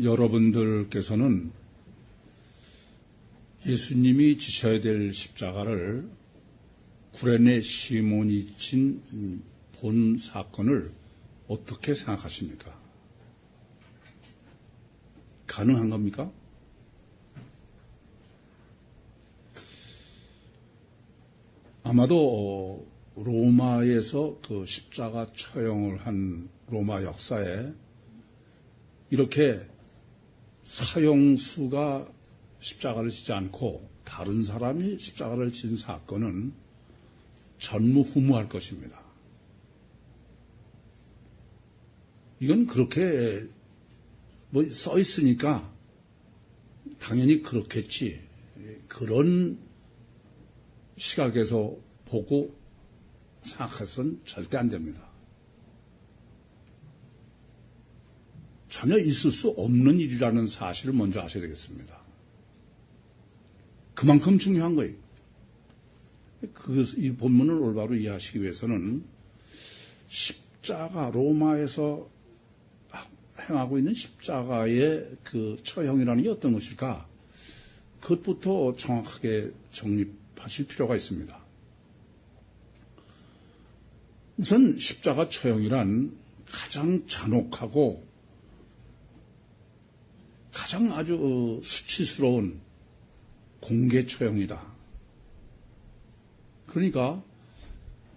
여러분들께서는 예수님이 지셔야 될 십자가를 구레네 시몬이 진 본 사건을 어떻게 생각하십니까? 가능한 겁니까? 아마도 로마에서 그 십자가 처형을 한 로마 역사에 이렇게 사형수가 십자가를 지지 않고 다른 사람이 십자가를 진 사건은 전무후무할 것입니다. 이건 그렇게 써 있으니까 당연히 그렇겠지. 그런 시각에서 보고 생각해서는 절대 안 됩니다. 전혀 있을 수 없는 일이라는 사실을 먼저 아셔야 되겠습니다. 그만큼 중요한 거예요. 이 본문을 올바로 이해하시기 위해서는 십자가, 로마에서 행하고 있는 십자가의 그 처형이라는 게 어떤 것일까? 그것부터 정확하게 정립하실 필요가 있습니다. 우선 십자가 처형이란 가장 잔혹하고 가장 아주 수치스러운 공개 처형이다. 그러니까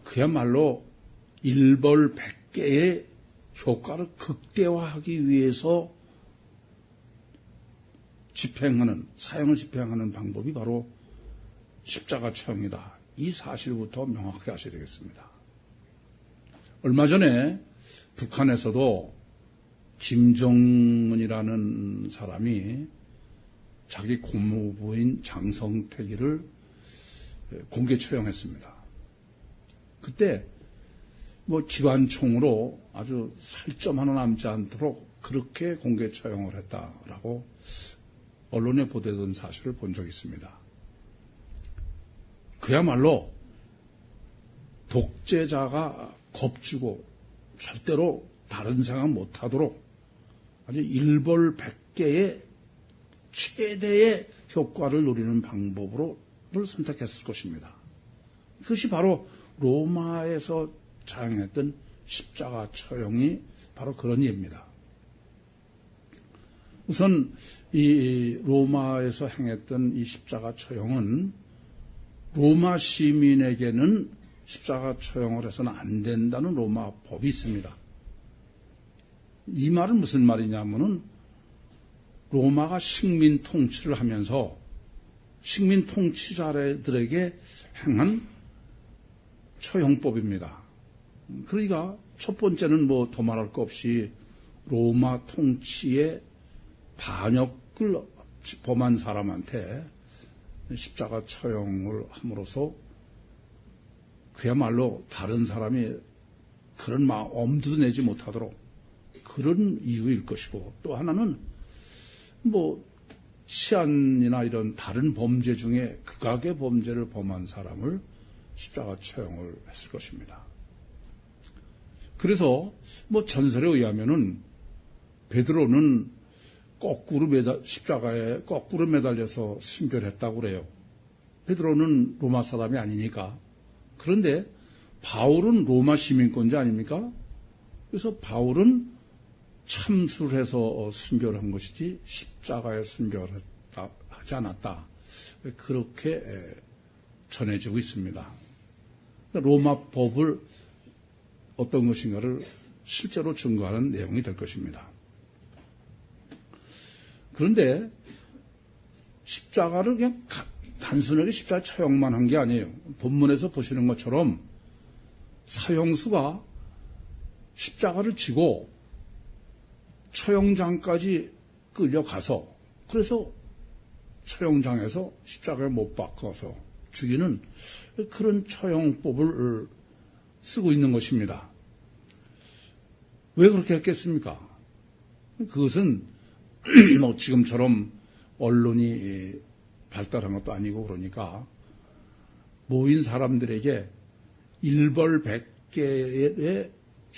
그야말로 일벌백계의 효과를 극대화하기 위해서 사형을 집행하는 방법이 바로 십자가 처형이다. 이 사실부터 명확하게 아셔야 되겠습니다. 얼마 전에 북한에서도 김정은이라는 사람이 자기 고모부인 장성택이를 공개 처형했습니다. 그때 기관총으로 아주 살점 하나 남지 않도록 그렇게 공개 처형을 했다라고 언론에 보도된 사실을 본 적이 있습니다. 그야말로 독재자가 겁주고 절대로 다른 생각 못하도록 아주 일벌백계의 최대의 효과를 노리는 방법으로 선택했을 것입니다. 그것이 바로 로마에서 자행했던 십자가 처형이 바로 그런 예입니다. 우선 이 로마에서 행했던 이 십자가 처형은 로마 시민에게는 십자가 처형을 해서는 안 된다는 로마 법이 있습니다. 이 말은 무슨 말이냐면은 로마가 식민 통치를 하면서 식민 통치자들에게 행한 처형법입니다. 그러니까 첫 번째는 더 말할 거 없이 로마 통치의 반역을 범한 사람한테 십자가 처형을 함으로써 그야말로 다른 사람이 그런 엄두도 내지 못하도록 그런 이유일 것이고, 또 하나는 시한이나 이런 다른 범죄 중에 극악의 범죄를 범한 사람을 십자가 처형을 했을 것입니다. 그래서 전설에 의하면은 베드로는 십자가에 거꾸로 매달려서 순교했다고 그래요. 베드로는 로마 사람이 아니니까. 그런데 바울은 로마 시민권자 아닙니까? 그래서 바울은 참수를 해서 순교를 한 것이지 십자가에 순교를 하지 않았다. 그렇게 전해지고 있습니다. 로마 법을 어떤 것인가를 실제로 증거하는 내용이 될 것입니다. 그런데 십자가를 그냥 단순하게 십자가 처형만 한 게 아니에요. 본문에서 보시는 것처럼 사형수가 십자가를 지고 처형장까지 끌려가서 그래서 처형장에서 십자가에 못 박아서 죽이는 그런 처형법을 쓰고 있는 것입니다. 왜 그렇게 했겠습니까? 그것은 지금처럼 언론이 발달한 것도 아니고 그러니까 모인 사람들에게 일벌백계의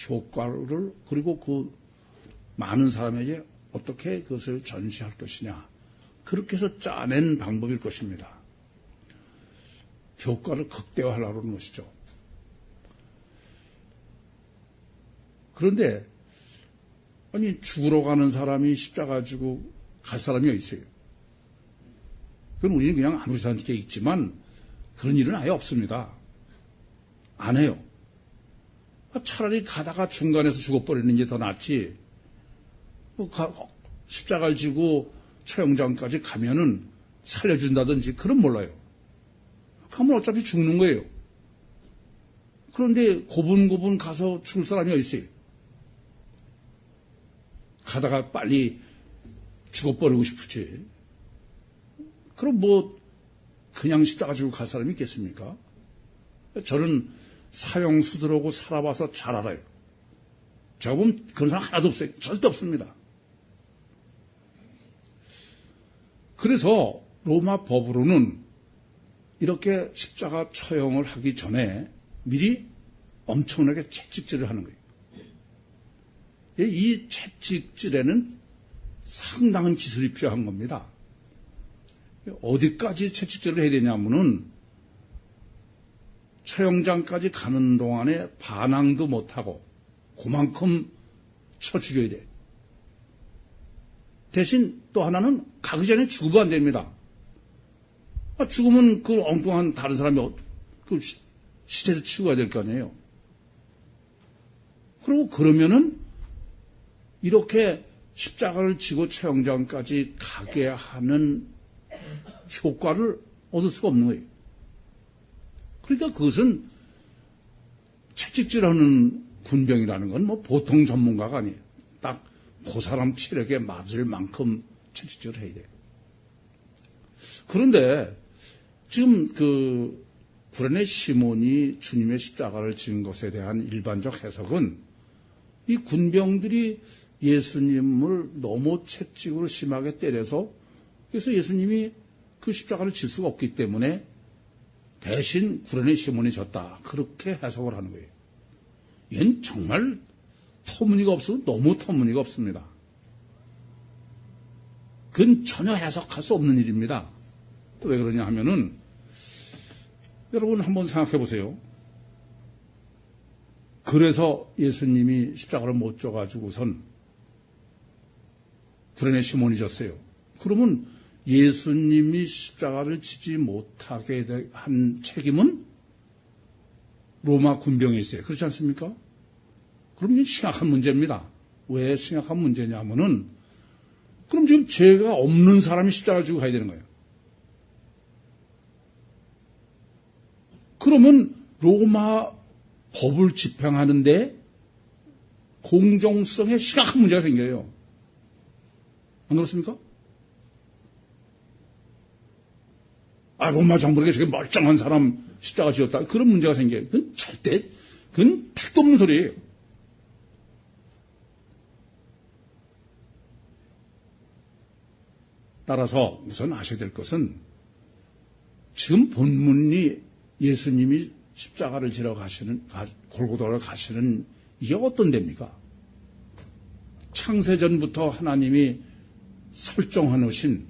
효과를 그리고 그 많은 사람에게 어떻게 그것을 전시할 것이냐. 그렇게 해서 짜낸 방법일 것입니다. 효과를 극대화하려고 하는 것이죠. 그런데 아니 죽으러 가는 사람이 십자가 지고 갈 사람이 어디 있어요? 그건 우리는 그냥 아무렇지 않게 있지만 그런 일은 아예 없습니다. 안 해요. 차라리 가다가 중간에서 죽어버리는 게 더 낫지. 십자가를 지고 처형장까지 가면은 살려준다든지 그런 몰라요. 가면 어차피 죽는 거예요. 그런데 고분고분 가서 죽을 사람이 어디 있어요? 가다가 빨리 죽어버리고 싶지. 그럼 그냥 십자가 지고 갈 사람이 있겠습니까? 저는 사형수들하고 살아봐서 잘 알아요. 제가 보면 그런 사람 하나도 없어요. 절대 없습니다. 그래서 로마 법으로는 이렇게 십자가 처형을 하기 전에 미리 엄청나게 채찍질을 하는 거예요. 이 채찍질에는 상당한 기술이 필요한 겁니다. 어디까지 채찍질을 해야 되냐면은 처형장까지 가는 동안에 반항도 못하고 그만큼 쳐 죽여야 돼. 대신 또 하나는 가기 전에 죽으면 안 됩니다. 죽으면 그 엉뚱한 다른 사람이 그 시체를 치고 가야 될 거 아니에요. 그리고 그러면은 이렇게 십자가를 지고 처형장까지 가게 하는 효과를 얻을 수가 없는 거예요. 그러니까 그것은 채찍질하는 군병이라는 건 보통 전문가가 아니에요. 딱 그 사람 체력에 맞을 만큼 채찍질을 해야 돼요. 그런데 지금 구레네 시몬이 주님의 십자가를 지은 것에 대한 일반적 해석은 이 군병들이 예수님을 너무 채찍으로 심하게 때려서 그래서 예수님이 그 십자가를 질 수가 없기 때문에 대신 구레네 시몬이 졌다. 그렇게 해석을 하는 거예요. 얘는 정말 터무니가 없어서 너무 터무니가 없습니다. 그건 전혀 해석할 수 없는 일입니다. 왜 그러냐 하면은 여러분 한번 생각해 보세요. 그래서 예수님이 십자가를 못 져가지고선 구레네 시몬이 졌어요. 그러면 예수님이 십자가를 지지 못하게 한 책임은 로마 군병에 있어요. 그렇지 않습니까? 그럼 이게 심각한 문제입니다. 왜 심각한 문제냐면은 그럼 지금 죄가 없는 사람이 십자가를 지고 가야 되는 거예요. 그러면 로마 법을 집행하는데 공정성에 심각한 문제가 생겨요. 안 그렇습니까? 로마 정부에게 저게 멀쩡한 사람 십자가 지었다. 그런 문제가 생겨요. 그건 절대, 그건 택도 없는 소리예요. 따라서 우선 아셔야 될 것은 지금 본문이 예수님이 십자가를 지러 가시는, 골고다로 가시는 이게 어떤 데입니까? 창세전부터 하나님이 설정해 놓으신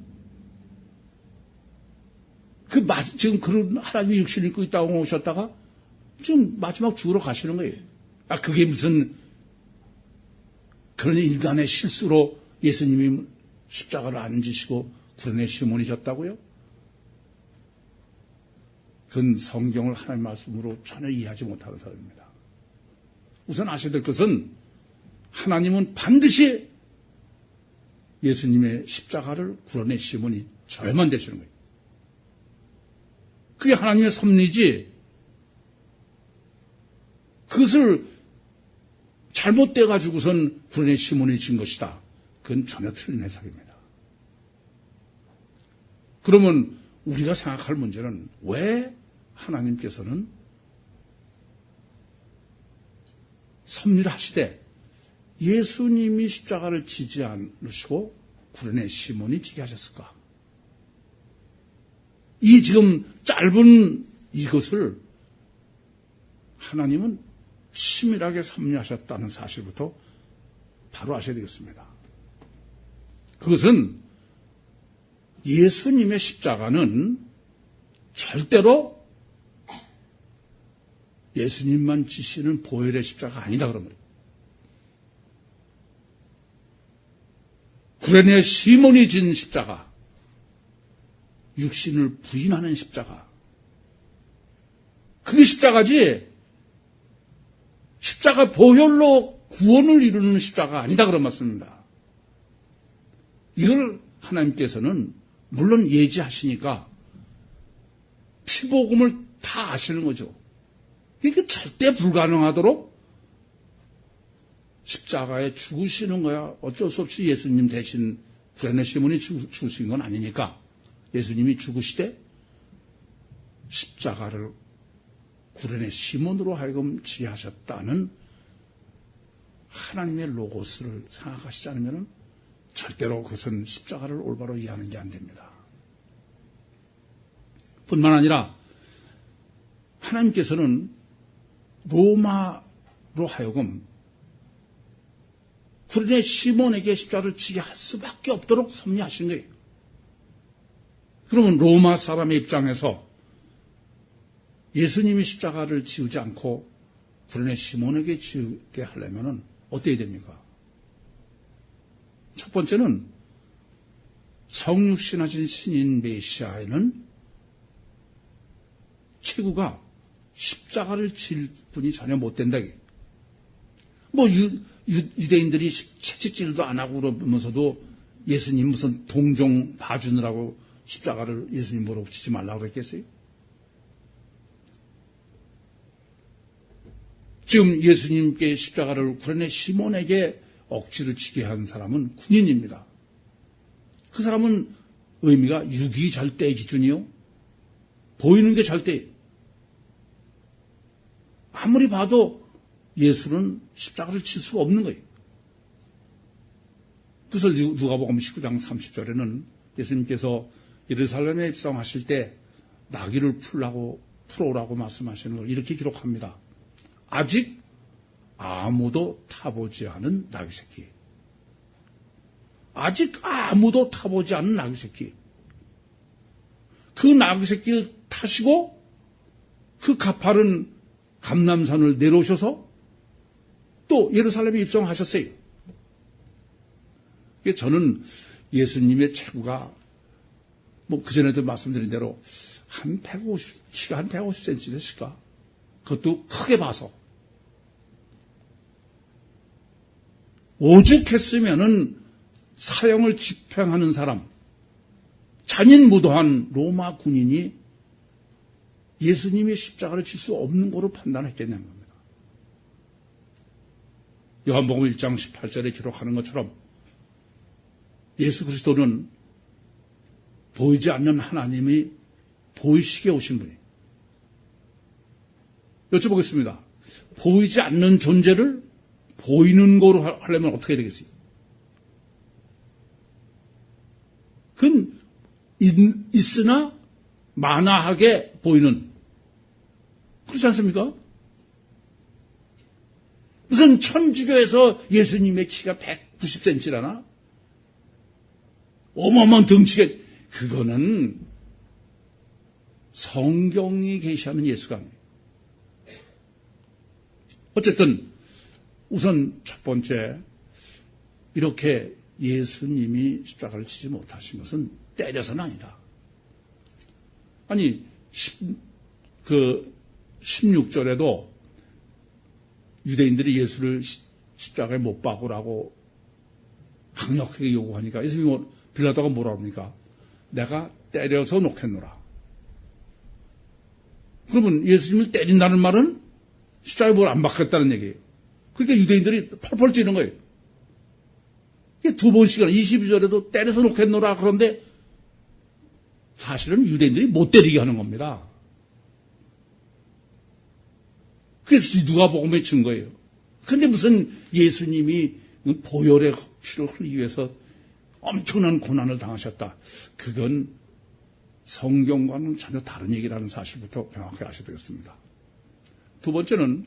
지금 그런 하나님이 육신을 입고 있다고 오셨다가 지금 마지막 죽으러 가시는 거예요. 그게 무슨 그런 인간의 실수로 예수님이 십자가를 안 지시고 구레네 시몬이 졌다고요? 그건 성경을 하나님 말씀으로 전혀 이해하지 못하는 사람입니다. 우선 아셔야 될 것은 하나님은 반드시 예수님의 십자가를 구레네 시몬이 져야만 되시는 거예요. 그게 하나님의 섭리지 그것을 잘못돼가지고선 구레네 시몬이 진 것이다. 그건 전혀 틀린 해석입니다. 그러면 우리가 생각할 문제는 왜 하나님께서는 섭리를 하시되 예수님이 십자가를 지지 않으시고 구레네 시몬이 지게 하셨을까? 이 지금 짧은 이것을 하나님은 치밀하게 섭리하셨다는 사실부터 바로 아셔야 되겠습니다. 그것은 예수님의 십자가는 절대로 예수님만 지시는 보혈의 십자가가 아니다 그런 말이에요. 구레네 시몬이 진 십자가, 육신을 부인하는 십자가, 그게 십자가지 십자가 보혈로 구원을 이루는 십자가 아니다 그런 말씀입니다. 이걸 하나님께서는 물론 예지하시니까 피복음을 다 아시는 거죠. 이게 절대 불가능하도록 십자가에 죽으시는 거야. 어쩔 수 없이 예수님 대신 구레네 시몬이 죽으신 건 아니니까 예수님이 죽으시되 십자가를 구레네 시몬으로 하여금 지하셨다는 하나님의 로고스를 생각하시지 않으면 절대로 그것은 십자가를 올바로 이해하는 게 안 됩니다. 뿐만 아니라 하나님께서는 로마로 하여금 구레네 시몬에게 십자가를 지게 할 수밖에 없도록 섭리하신 거예요. 그러면 로마 사람의 입장에서 예수님이 십자가를 지우지 않고 구레네 시몬에게 지우게 하려면 어떻게 됩니까? 첫 번째는 성육신하신 신인 메시아에는 체구가 십자가를 질 분이 전혀 못 된다. 뭐 유대인들이 채찍질도 안 하고 그러면서도 예수님 무슨 동종 봐주느라고 십자가를 예수님 보러 붙이지 말라고 그랬겠어요? 지금 예수님께 십자가를 구레네 시몬에게 억지로 지게 한 사람은 군인입니다. 그 사람은 의미가 유기절대의 기준이요. 보이는 게 절대예요. 아무리 봐도 예수는 십자가를 칠 수가 없는 거예요. 그래서 누가복음 19장 30절에는 예수님께서 예루살렘에 입성하실 때 나귀를 풀어오라고 말씀하시는 걸 이렇게 기록합니다. 아직 아무도 타보지 않은 나귀 새끼. 아직 아무도 타보지 않은 나귀 새끼. 그 나귀 새끼를 타시고 그 가파른 감람산을 내려오셔서 또 예루살렘에 입성하셨어요. 저는 예수님의 체구가 뭐 그전에도 말씀드린 대로 키가 한 150cm 됐을까? 그것도 크게 봐서. 오죽했으면은 사형을 집행하는 사람, 잔인무도한 로마 군인이 예수님의 십자가를 칠 수 없는 거로 판단했겠냐는 겁니다. 요한복음 1장 18절에 기록하는 것처럼 예수 그리스도는 보이지 않는 하나님이 보이시게 오신 분이에요. 여쭤보겠습니다. 보이지 않는 존재를 보이는 거로 하려면 어떻게 되겠어요? 그건 있으나 만화하게 보이는, 그렇지 않습니까? 무슨 천주교에서 예수님의 키가 190cm라나? 어마어마한 덩치가, 그거는 성경이 계시하는 예수가 아니에요. 어쨌든 우선 첫 번째, 이렇게 예수님이 십자가를 치지 못하신 것은 때려서는 아니다. 아니 16절에도 유대인들이 예수를 십자가에 못 박으라고 강력하게 요구하니까 예수님이 빌라도가 뭐라 합니까? 내가 때려서 놓겠노라. 그러면 예수님을 때린다는 말은 십자가에 뭘 안 박겠다는 얘기예요. 그러니까 유대인들이 펄펄 뛰는 거예요. 두 번씩이나 22절에도 때려서 놓겠노라 그런데 사실은 유대인들이 못 때리게 하는 겁니다. 그래서 누가복음의 증거예요. 그런데 무슨 예수님이 보혈의 피를 흘리기 위해서 엄청난 고난을 당하셨다. 그건 성경과는 전혀 다른 얘기라는 사실부터 명확히 아셔야 되겠습니다. 두 번째는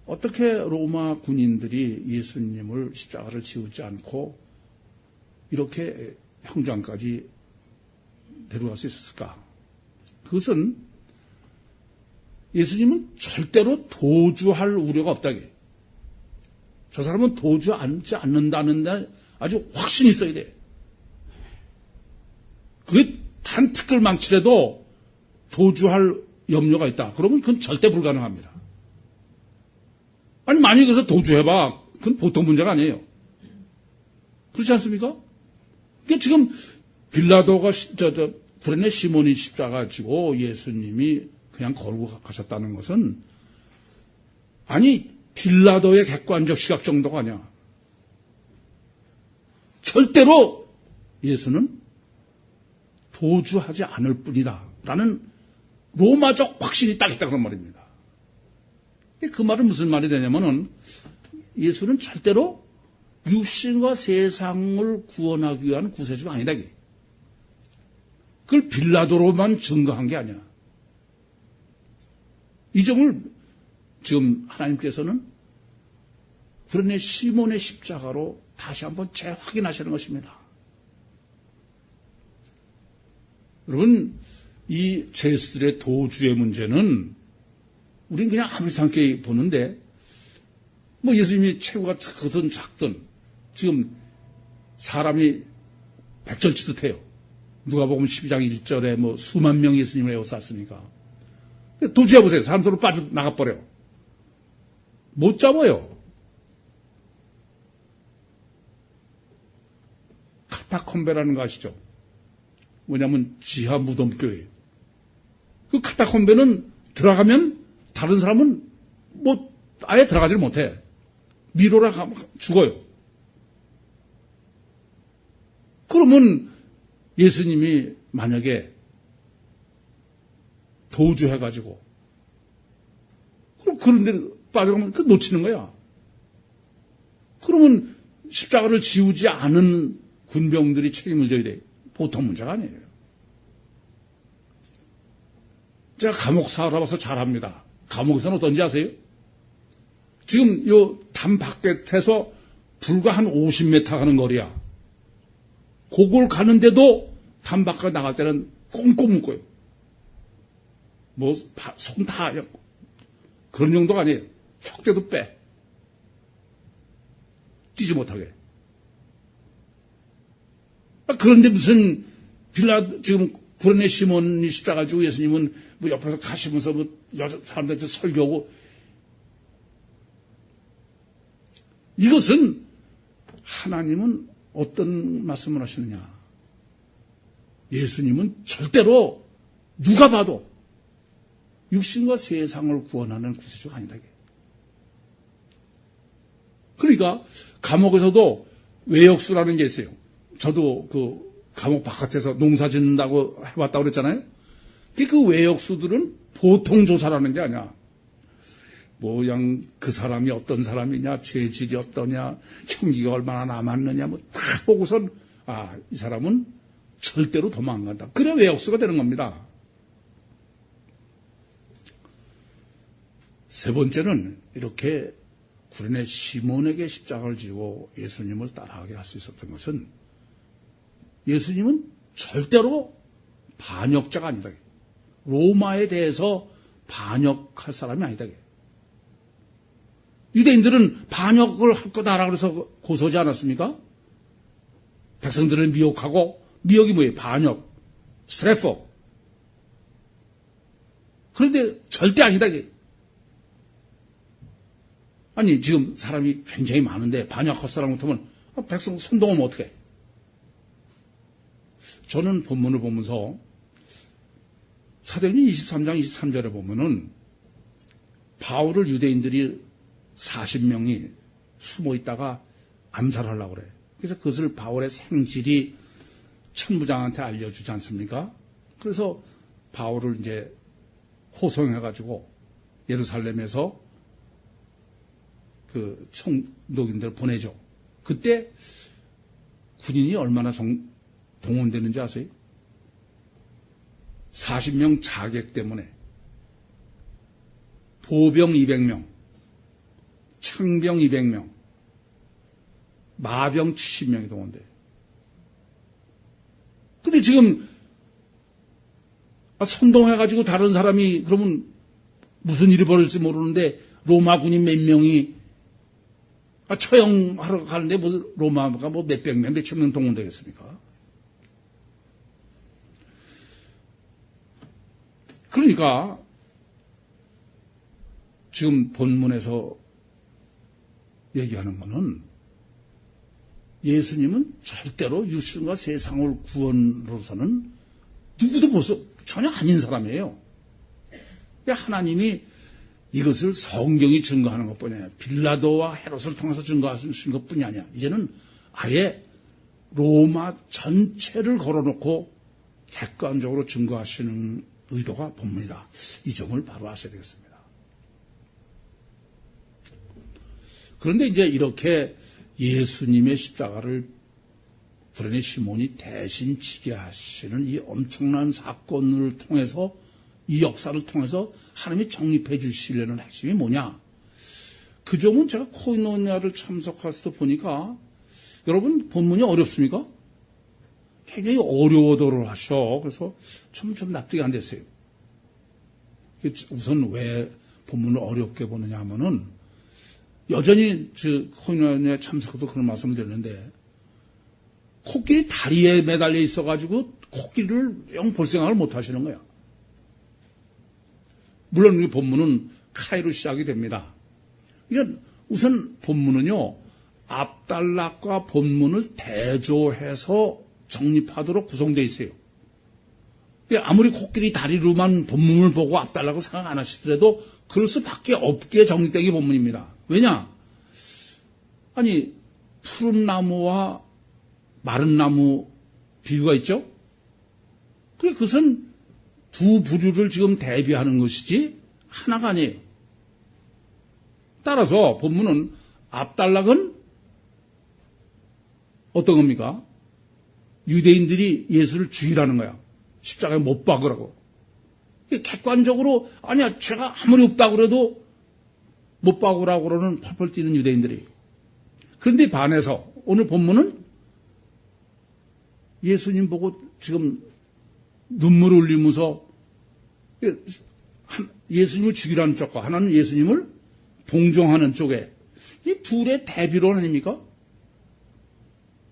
어떻게 로마 군인들이 예수님을 십자가를 지우지 않고 이렇게 형장까지 데려갈 수 있었을까? 그것은 예수님은 절대로 도주할 우려가 없다게. 저 사람은 도주하지 않는다는 데 아주 확신이 있어야 돼. 그게 단 티끌망치라도 도주할 염려가 있다. 그러면 그건 절대 불가능합니다. 아니, 만약에 그래서 도주해봐. 그건 보통 문제가 아니에요. 그렇지 않습니까? 그러니까 지금 빌라도가, 구레네 시몬이 십자가 지고 예수님이 그냥 걸고 가셨다는 것은, 아니, 빌라도의 객관적 시각 정도가 아니야. 절대로 예수는 도주하지 않을 뿐이다. 라는 로마적 확신이 딱 있다. 그런 말입니다. 그 말은 무슨 말이 되냐면은 예수는 절대로 육신과 세상을 구원하기 위한 구세주가 아니다. 그걸 빌라도로만 증거한 게 아니야. 이 점을 지금 하나님께서는 구레네 시몬의 십자가로 다시 한번 재확인하시는 것입니다. 여러분, 이 제수들의 도주의 문제는 우리는 그냥 아무렇지 않게 보는데, 뭐 예수님이 체구가 크든 작든 지금 사람이 백절치듯 해요. 누가복음 12장 1절에 뭐 수만 명이 예수님을 에워쌌으니까. 도주해보세요. 사람 서로 빠져나가버려요. 못 잡아요. 카타콤베라는 거 아시죠? 뭐냐면 지하 무덤교회. 그 카타콤베는 들어가면 다른 사람은 뭐 아예 들어가지를 못해. 미로라 가면 죽어요. 그러면 예수님이 만약에 도주해가지고 그런 데 빠져가면 그 놓치는 거야. 그러면 십자가를 지우지 않은 군병들이 책임을 져야 돼. 보통 문제가 아니에요. 제가 감옥 살아봐서 잘합니다. 감옥에서는 어떤지 아세요? 지금 요 담 바깥에서 불과 한 50m 가는 거리야. 그걸 가는데도 담 바깥 나갈 때는 꽁꽁 묶어요. 뭐 손 다 그런 정도가 아니에요. 척대도 빼. 뛰지 못하게. 그런데 무슨 지금 구레네 시몬이 십자가 지고 예수님은 뭐 옆에서 가시면서 뭐 여자 사람들한테 설교하고, 이것은 하나님은 어떤 말씀을 하시느냐. 예수님은 절대로 누가 봐도 육신과 세상을 구원하는 구세주가 아니다. 그러니까 감옥에서도 외역수라는 게 있어요. 저도 그 감옥 바깥에서 농사 짓는다고 해봤다고 그랬잖아요. 그 외역수들은 보통 조사라는 게 아니야. 뭐 그냥 그 사람이 어떤 사람이냐, 죄질이 어떠냐, 형기가 얼마나 남았느냐, 뭐 다 보고선 이 사람은 절대로 도망 안 간다. 그래 외역수가 되는 겁니다. 세 번째는 이렇게 구레네 시몬에게 십자가를 지고 예수님을 따라가게 할 수 있었던 것은 예수님은 절대로 반역자가 아니다. 로마에 대해서 반역할 사람이 아니다. 유대인들은 반역을 할 거다라고 그래서 고소하지 않았습니까? 백성들을 미혹하고, 미혹이 뭐예요? 반역, 스트레포. 그런데 절대 아니다. 아니, 지금 사람이 굉장히 많은데 반역할 사람 못하면 백성 선동하면 어떡해? 저는 본문을 보면서 사도행전 23장 23절에 보면은 바울을 유대인들이 40명이 숨어 있다가 암살하려고 그래. 그래서 그것을 바울의 생질이 천부장한테 알려주지 않습니까? 그래서 바울을 이제 호송해가지고 예루살렘에서 그 총독인들 보내죠. 그때 군인이 얼마나 동원되는지 아세요? 40명 자객 때문에 보병 200명, 창병 200명, 마병 70명이 동원돼요. 지금 선동해가지고 다른 사람이 그러면 무슨 일이 벌어질지 모르는데 로마 군인 몇 명이 처형하러 가는데 무슨 로마가 뭐 몇백 명, 몇천 명 동원되겠습니까? 그러니까 지금 본문에서 얘기하는 거는 예수님은 절대로 육신과 세상을 구원으로서는 누구도 벌써 전혀 아닌 사람이에요. 하나님이 이것을 성경이 증거하는 것뿐이 아니라 빌라도와 헤롯을 통해서 증거하신 것뿐이 아니야. 이제는 아예 로마 전체를 걸어놓고 객관적으로 증거하시는 의도가 본문이다. 이 점을 바로 아셔야 되겠습니다. 그런데 이제 이렇게 예수님의 십자가를 구레네 시몬이 대신 지게 하시는 이 엄청난 사건을 통해서 이 역사를 통해서 하나님이 정립해 주시려는 핵심이 뭐냐? 그 점은 제가 코이노니아를 참석할 때 보니까 여러분 본문이 어렵습니까? 굉장히 어려워도를 하셔. 그래서 좀 납득이 안 됐어요. 우선 왜 본문을 어렵게 보느냐 하면은 여전히 코이노니아 참석도 그런 말씀을 드렸는데 코끼리 다리에 매달려 있어가지고 코끼리를 영 볼 생각을 못 하시는 거야. 물론 이 본문은 카이로 시작이 됩니다. 이건 우선 본문은요, 앞단락과 본문을 대조해서 정립하도록 구성되어 있어요. 아무리 코끼리 다리로만 본문을 보고 앞단락을 생각 안 하시더라도 그럴 수밖에 없게 정립된 게 본문입니다. 왜냐? 아니, 푸른 나무와 마른 나무 비유가 있죠? 그것은 두 부류를 지금 대비하는 것이지 하나가 아니에요. 따라서 본문은 앞단락은 어떤 겁니까? 유대인들이 예수를 죽이라는 거야. 십자가에 못 박으라고. 객관적으로 아니야 죄가 아무리 없다고 그래도 못 박으라고 그러는 펄펄 뛰는 유대인들이. 그런데 반해서 오늘 본문은 예수님 보고 지금 눈물을 흘리면서 예수님을 죽이라는 쪽과 하나는 예수님을 동정하는 쪽에 이 둘의 대비론 아닙니까?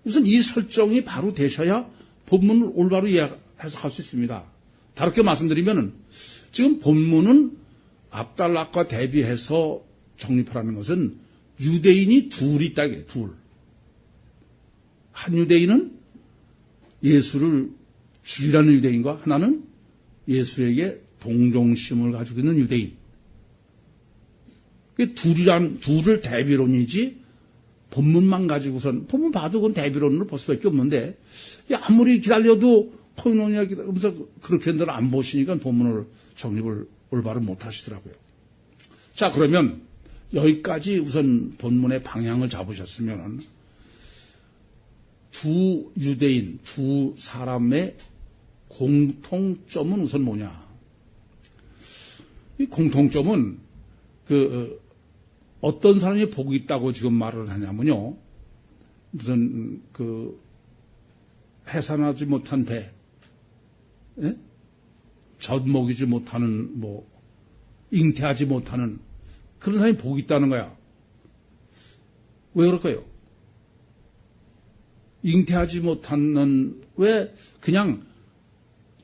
우선 이 설정이 바로 되셔야 본문을 올바로 해석할 수 있습니다. 다르게 말씀드리면 지금 본문은 앞단락과 대비해서 정립하라는 것은 유대인이 둘이 있다. 둘. 한 유대인은 예수를 죽이라는 유대인과 하나는 예수에게 동정심을 가지고 있는 유대인. 둘을 대비론이지 본문만 가지고선 본문 봐도 그건 대비론으로 볼 수밖에 없는데 아무리 기다려도 코이노니아 기다리면서 그렇게들 안 보시니까 본문을 정립을 올바로 못 하시더라고요. 자, 그러면 여기까지 우선 본문의 방향을 잡으셨으면 두 유대인, 두 사람의 공통점은 우선 뭐냐? 이 공통점은 어떤 사람이 복이 있다고 지금 말을 하냐면요. 무슨 해산하지 못한 배, 예? 젖먹이지 못하는 잉태하지 못하는 그런 사람이 복이 있다는 거야. 왜 그럴까요? 잉태하지 못하는 왜 그냥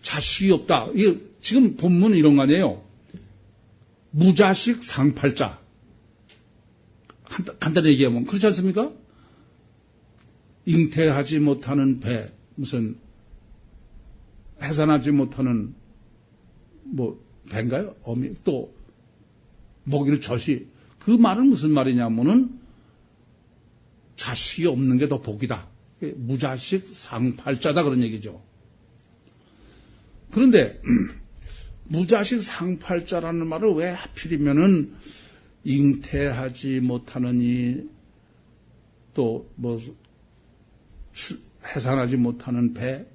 자식이 없다. 이게 지금 본문은 이런 거 아니에요. 무자식 상팔자. 간단히 얘기하면 그렇지 않습니까? 잉태하지 못하는 배, 무슨 해산하지 못하는 배인가요? 어미 또 먹이를 젖이. 그 말은 무슨 말이냐면은 자식이 없는 게 더 복이다. 무자식 상팔자다 그런 얘기죠. 그런데 무자식 상팔자라는 말을 왜 하필이면은 잉태하지 못하느니 또 해산하지 못하는 배,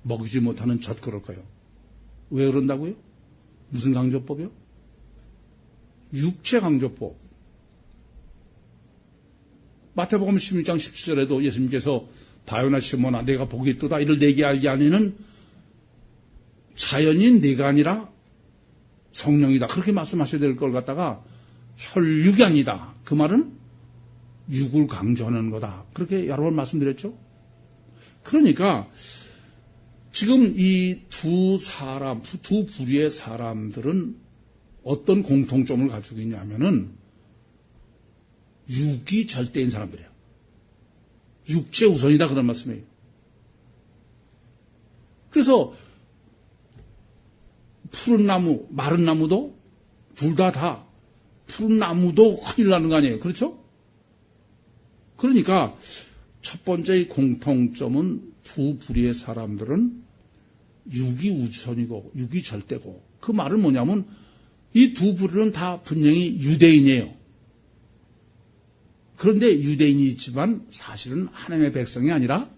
먹이지 못하는 젖 그럴까요? 왜 그런다고요? 무슨 강조법이요? 육체 강조법. 마태복음 16장 17절에도 예수님께서 바요나 시몬아 내가 복이 있도다 이를 내게 알게 하니는 자연인 내가 아니라 성령이다. 그렇게 말씀하셔야 될 걸 갖다가 혈육이 아니다. 그 말은 육을 강조하는 거다. 그렇게 여러 번 말씀드렸죠. 그러니까 지금 이 두 부류의 사람들은 어떤 공통점을 가지고 있냐면은 육이 절대인 사람들이에요. 육체 우선이다 그런 말씀이에요. 그래서 푸른 나무, 마른 나무도 둘 다 푸른 나무도 큰일 나는 거 아니에요. 그렇죠? 그러니까 첫 번째 공통점은 두 부류의 사람들은 육이 우선이고 육이 절대고 그 말은 뭐냐면 이 두 부류는 다 분명히 유대인이에요. 그런데 유대인이지만 사실은 하나님의 백성이 아니라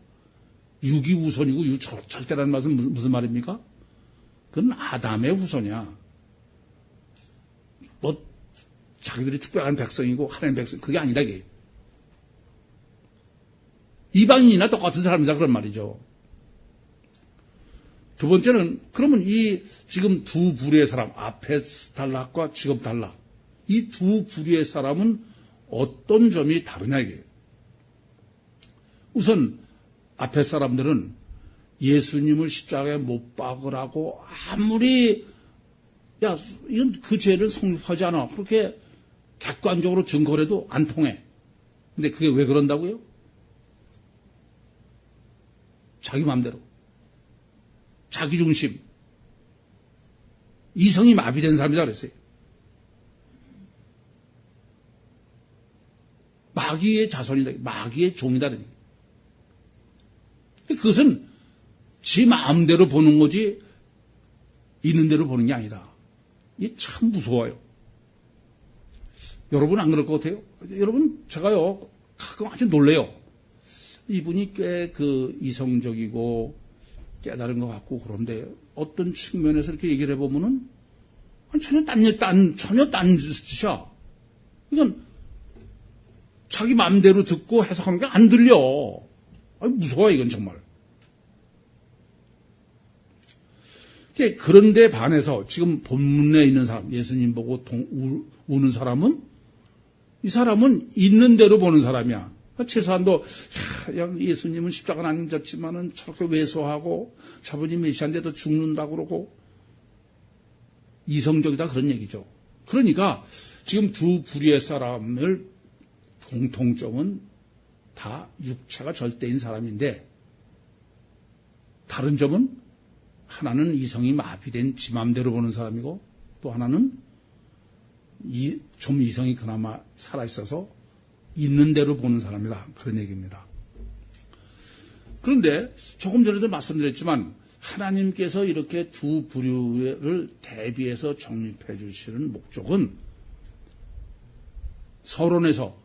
육이 우선이고 육 절대라는 말은 무슨 말입니까? 그건 아담의 후손이야. 뭐 자기들이 특별한 백성이고 하나님의 백성 그게 아니다 이게. 이방인이나 똑같은 사람이다 그런 말이죠. 두 번째는 그러면 이 지금 두 부류의 사람 앞에 단락과 지금 단락 이 두 부류의 사람은 어떤 점이 다르냐 이게. 우선 앞에 사람들은 예수님을 십자가에 못 박으라고 아무리 야 이건 그 죄를 성립하지 않아 그렇게 객관적으로 증거를 해도 안 통해. 근데 그게 왜 그런다고요? 자기 마음대로 자기 중심 이성이 마비된 사람이다 그랬어요. 마귀의 자손이다. 마귀의 종이다. 그것은 지 마음대로 보는 거지 있는 대로 보는 게 아니다. 이게 참 무서워요. 여러분 안 그럴 것 같아요? 여러분 제가요 가끔 아주 놀래요. 이분이 꽤 이성적이고 깨달은 것 같고 그런데 어떤 측면에서 이렇게 얘기를 해보면은 전혀 딴 짓이야. 이건 자기 마음대로 듣고 해석하는 게 안 들려. 무서워 이건 정말. 그런데 반해서 지금 본문에 있는 사람, 예수님 보고 우는 사람은 이 사람은 있는 대로 보는 사람이야. 최소한도 예수님은 십자가는 안 졌지만은 저렇게 왜소하고 저분이 메시아인데도 죽는다고 그러고 이성적이다 그런 얘기죠. 그러니까 지금 두 부류의 사람을 공통점은 다 육체가 절대인 사람인데 다른 점은 하나는 이성이 마비된 지 맘대로 보는 사람이고 또 하나는 좀 이성이 그나마 살아있어서 있는 대로 보는 사람이다. 그런 얘기입니다. 그런데 조금 전에도 말씀드렸지만 하나님께서 이렇게 두 부류를 대비해서 정립해 주시는 목적은 서론에서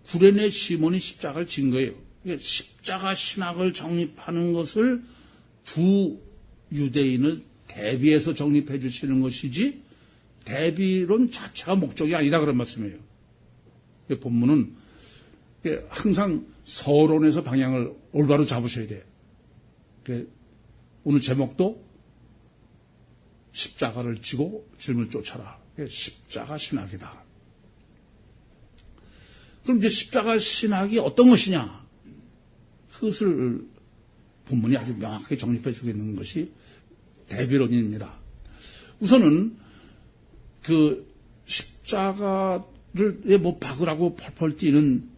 구레네 시몬이 십자가를 진 거예요. 십자가 신학을 정립하는 것을 두 유대인을 대비해서 정립해 주시는 것이지 대비론 자체가 목적이 아니다 그런 말씀이에요. 본문은 항상 서론에서 방향을 올바로 잡으셔야 돼요. 오늘 제목도 십자가를 지고 주님을 쫓아라. 십자가 신학이다. 그럼 이제 십자가 신학이 어떤 것이냐? 그것을 본문이 아주 명확하게 정립해 주겠는 것이 대비론입니다. 우선은 십자가를 못 박으라고 펄펄 뛰는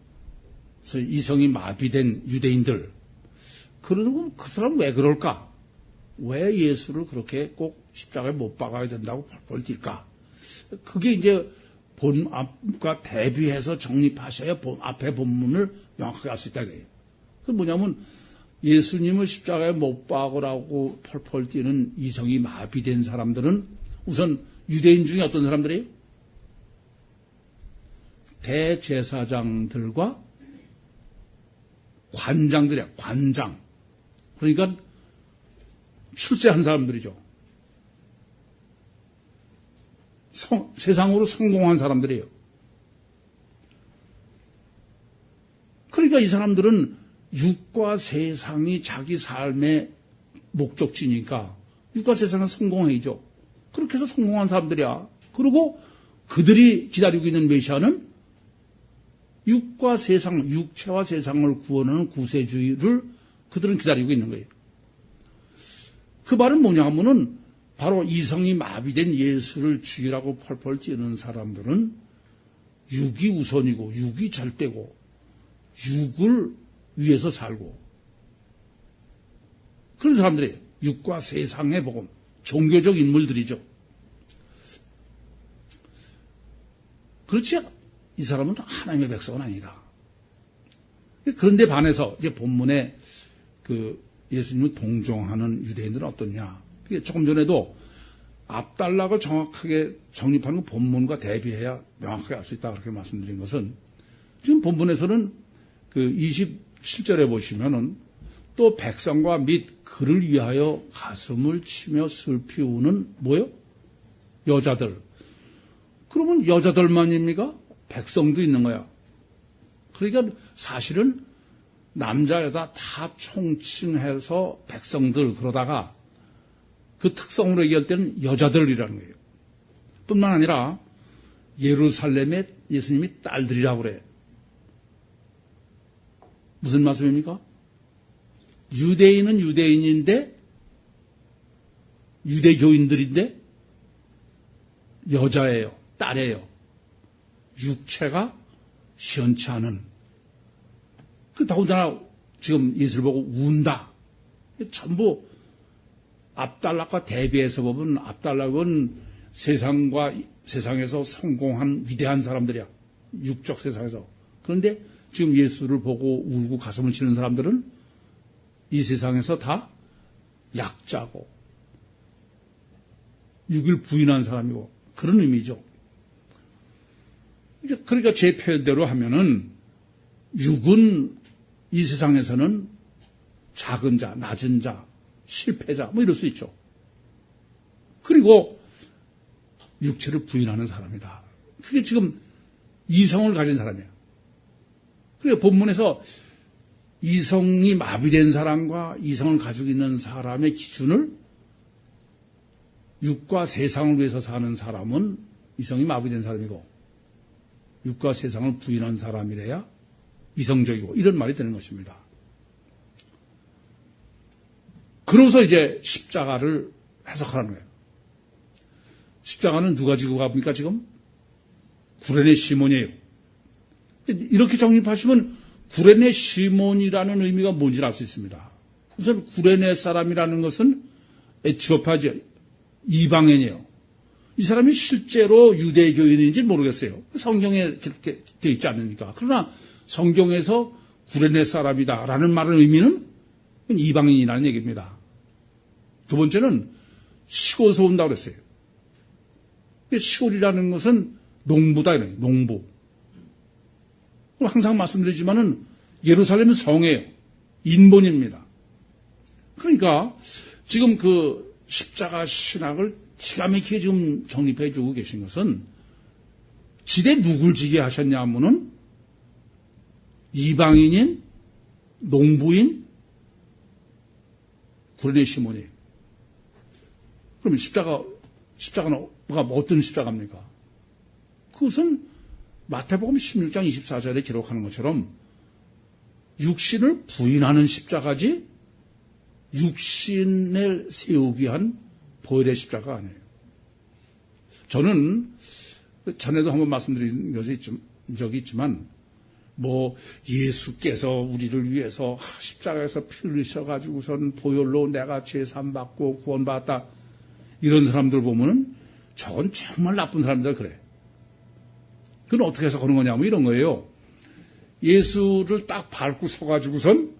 이성이 마비된 유대인들. 그러면 그 사람 왜 그럴까? 왜 예수를 그렇게 꼭 십자가에 못 박아야 된다고 펄펄 뛸까? 그게 이제 본앞과 대비해서 정립하셔야 앞에 본문을 명확하게 알 수 있다. 그 뭐냐면 예수님을 십자가에 못 박으라고 펄펄 뛰는 이성이 마비된 사람들은 우선 유대인 중에 어떤 사람들이에요? 대제사장들과 관장들이야, 관장. 그러니까 출세한 사람들이죠. 세상으로 성공한 사람들이에요. 그러니까 이 사람들은 육과 세상이 자기 삶의 목적지니까 육과 세상은 성공해야죠. 그렇게 해서 성공한 사람들이야. 그리고 그들이 기다리고 있는 메시아는 육과 세상, 육체와 세상을 구원하는 구세주의를 그들은 기다리고 있는 거예요. 그 말은 뭐냐 하면은 바로 이성이 마비된 예수를 죽이라고 펄펄 뛰는 사람들은 육이 우선이고 육이 절대고 육을 위해서 살고 그런 사람들이에요. 육과 세상의 복음, 종교적 인물들이죠. 그렇지, 이 사람은 하나님의 백성은 아니다. 그런데 반해서 이제 본문에 그 예수님을 동정하는 유대인들은 어떠냐. 조금 전에도 압달락을 정확하게 정립하는 본문과 대비해야 명확하게 알 수 있다 그렇게 말씀드린 것은 지금 본문에서는 그 27절에 보시면은 또 백성과 및 그를 위하여 가슴을 치며 슬피 우는 뭐요? 여자들. 그러면 여자들만입니까? 백성도 있는 거야. 그러니까 사실은 남자 여자 다 총칭해서 백성들 그러다가 그 특성으로 얘기할 때는 여자들이라는 거예요. 뿐만 아니라 예루살렘의 예수님이 딸들이라고 그래. 무슨 말씀입니까? 유대인은 유대인인데 유대교인들인데 여자예요. 딸이에요. 육체가 시원치 않은. 그 더군다나 지금 예수를 보고 운다. 전부 압달락과 대비해서 보면 압달락은 세상에서 성공한 위대한 사람들이야. 육적 세상에서. 그런데 지금 예수를 보고 울고 가슴을 치는 사람들은 이 세상에서 다 약자고 육을 부인한 사람이고 그런 의미죠. 그러니까 제 표현대로 하면은 육은 이 세상에서는 작은 자, 낮은 자, 실패자 뭐 이럴 수 있죠. 그리고 육체를 부인하는 사람이다. 그게 지금 이성을 가진 사람이야. 그러니까 본문에서 이성이 마비된 사람과 이성을 가지고 있는 사람의 기준을 육과 세상을 위해서 사는 사람은 이성이 마비된 사람이고 육과 세상을 부인한 사람이래야 이성적이고 이런 말이 되는 것입니다. 그러고서 이제 십자가를 해석하라는 거예요. 십자가는 누가 지고 갑니까 지금? 구레네 시몬이에요. 이렇게 정립하시면 구레네 시몬이라는 의미가 뭔지 알 수 있습니다. 우선 구레네 사람이라는 것은 에티오피아죠. 이방인이에요. 이 사람이 실제로 유대교인인지 모르겠어요. 성경에 그렇게 되어 있지 않으니까. 그러나 성경에서 구레네 사람이다라는 말의 의미는 이방인이라는 얘기입니다. 두 번째는 시골에서 온다고 그랬어요. 시골이라는 것은 농부다 이래요. 농부. 항상 말씀드리지만은 예루살렘은 성이에요. 인본입니다. 그러니까 지금 그 십자가 신학을 기가 막히게 지금 정립해 주고 계신 것은 지대 누굴 지게 하셨냐 하면은 이방인인 농부인 구레네 시몬이에요. 그러면 십자가는 어떤 십자가입니까? 그것은 마태복음 16장 24절에 기록하는 것처럼 육신을 부인하는 십자가지 육신을 세우기 위한 보혈의 십자가가 아니에요. 저는 전에도 한번 말씀드린 적이 있지만 뭐 예수께서 우리를 위해서 십자가에서 피를 흘리셔가지고선 보혈로 내가 죄산 받고 구원받았다 이런 사람들 보면은 저건 정말 나쁜 사람들 그래. 그건 어떻게 해서 그런 거냐면 이런 거예요. 예수를 딱 밟고 서가지고선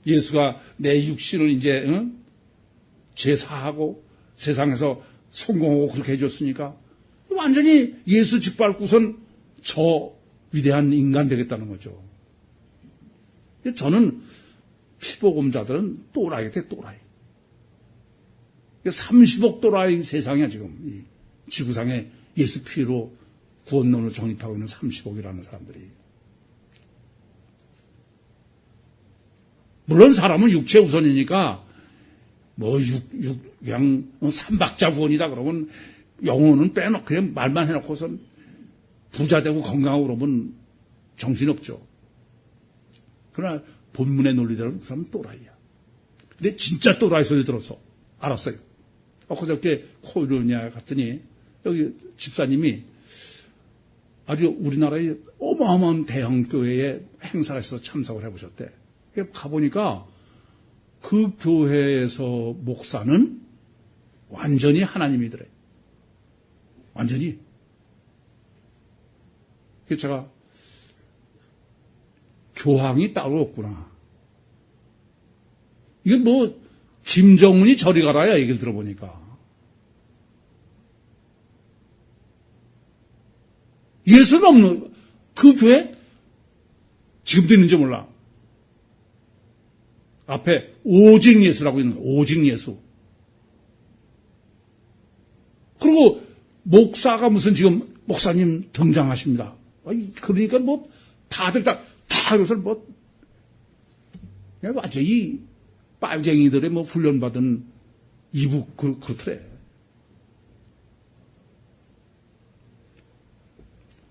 예수가 내 육신을 이제 제사하고 세상에서 성공하고 그렇게 해줬으니까 완전히 예수 짓밟고선 저 위대한 인간 되겠다는 거죠. 저는 피복음자들은 또라이 돼 또라이. 30억 또라이 세상이야 지금 이 지구상에 예수 피로 구원론을 정립하고 있는 30억이라는 사람들이. 물론 사람은 육체 우선이니까 그냥 삼박자구원이다 그러면 영혼은 빼놓고 그냥 말만 해놓고선 부자 되고 건강하고 그러면 정신없죠. 그러나 본문의 논리대로 그 사람은 또라이야. 근데 진짜 또라이 소리 들어서 알았어요. 그저께 코이로니아 갔더니 여기 집사님이 아주 우리나라의 어마어마한 대형 교회에 행사가 있어서 참석을 해보셨대. 가보니까 그 교회에서 목사는 완전히 하나님이더래. 완전히. 그래서 제가 교황이 따로 없구나. 이건 뭐 김정은이 저리 가라야 얘기를 들어보니까. 예수는 없는 그 교회 지금도 있는지 몰라. 앞에 오직 예수라고 있는 거예요. 오직 예수. 그리고 목사가 무슨 지금 목사님 등장하십니다. 그러니까 뭐 다들 다 이것을 뭐 그냥 완전히 빨갱이들의 뭐 훈련받은 이북 그렇더래.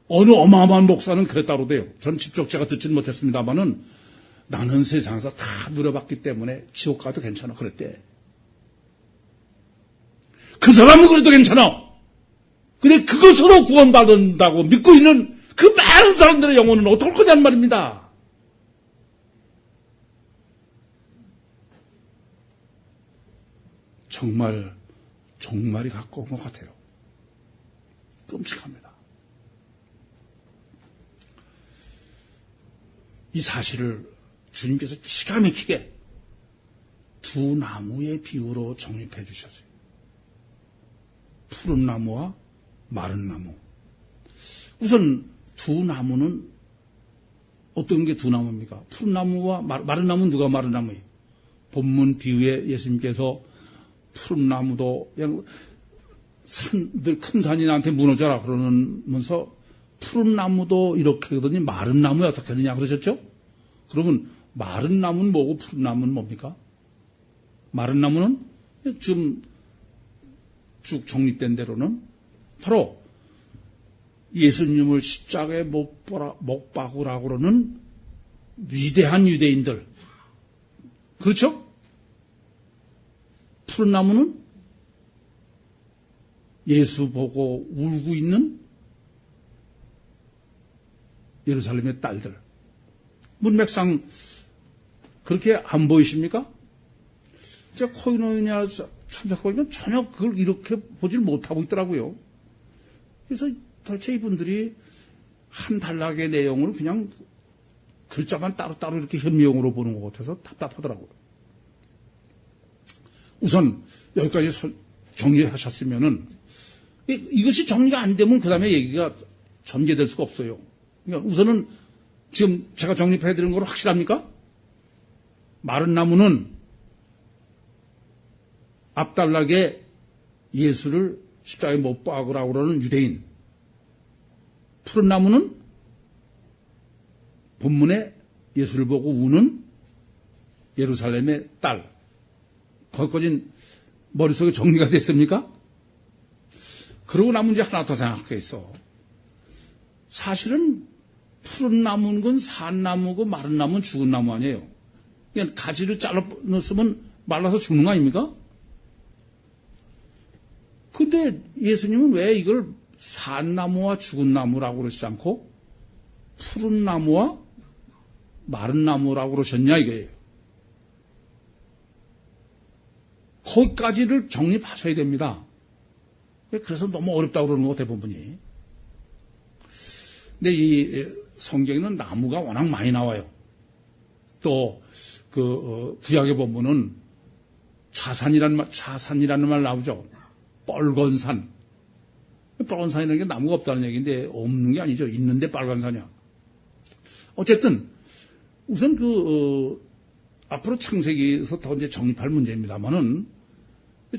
어느 어마어마한 목사는 그랬다고 돼요. 전 직접 제가 듣지는 못했습니다만은 나는 세상에서 다 누려봤기 때문에 지옥 가도 괜찮아 그랬대. 그 사람은 그래도 괜찮아. 근데 그것으로 구원받는다고 믿고 있는 그 많은 사람들의 영혼은 어떨 거냐는 말입니다. 정말이 갖고 온 것 같아요. 끔찍합니다. 이 사실을 주님께서 기가 막히게 두 나무의 비유로 정립해 주셨어요. 푸른 나무와 마른 나무. 우선 두 나무는 어떤 게 두 나무입니까? 푸른 나무와 마른 나무는 누가 마른 나무예요? 본문 비유에 예수님께서 푸른 나무도 그냥 큰 산이 나한테 무너져라 그러면서 푸른 나무도 이렇게 하더니 마른 나무에 어떻게 하느냐 그러셨죠? 그러면 마른 나무는 뭐고 푸른 나무는 뭡니까? 마른 나무는 지금 쭉 정립된 대로는 바로 예수님을 십자가에 못 박으라고 그러는 위대한 유대인들. 그렇죠? 푸른 나무는 예수 보고 울고 있는 예루살렘의 딸들. 문맥상 그렇게 안 보이십니까? 제가 코이노니아 참석하면 전혀 그걸 이렇게 보질 못하고 있더라고요. 그래서 도대체 이분들이 한 단락의 내용을 그냥 글자만 따로따로 이렇게 현미용으로 보는 것 같아서 답답하더라고요. 우선 여기까지 정리하셨으면은 이것이 정리가 안 되면 그 다음에 얘기가 전개될 수가 없어요. 그러니까 우선은 지금 제가 정립해드린 건 확실합니까? 마른 나무는 앞단락에 예수를 십자가에 못 박으라고 그러는 유대인. 푸른 나무는 본문에 예수를 보고 우는 예루살렘의 딸. 거기까지는 머릿속에 정리가 됐습니까? 그러고 나면 이제 하나 더 생각했어. 사실은 푸른 나무는 건 산 나무고 마른 나무는 죽은 나무 아니에요. 그냥 가지를 잘라 넣었으면 말라서 죽는 거 아닙니까? 근데 예수님은 왜 이걸 산 나무와 죽은 나무라고 그러지 않고 푸른 나무와 마른 나무라고 그러셨냐 이거예요. 거기까지를 정립하셔야 됩니다. 그래서 너무 어렵다고 그러는 거 대부분이. 근데 이 성경에는 나무가 워낙 많이 나와요. 또 구약에 보면은 자산이라는 말 나오죠. 빨간 산. 빨간 산이라는 게 나무가 없다는 얘기인데 없는 게 아니죠. 있는데 빨간 산이야. 어쨌든 우선 앞으로 창세기에서 더 이제 정립할 문제입니다만은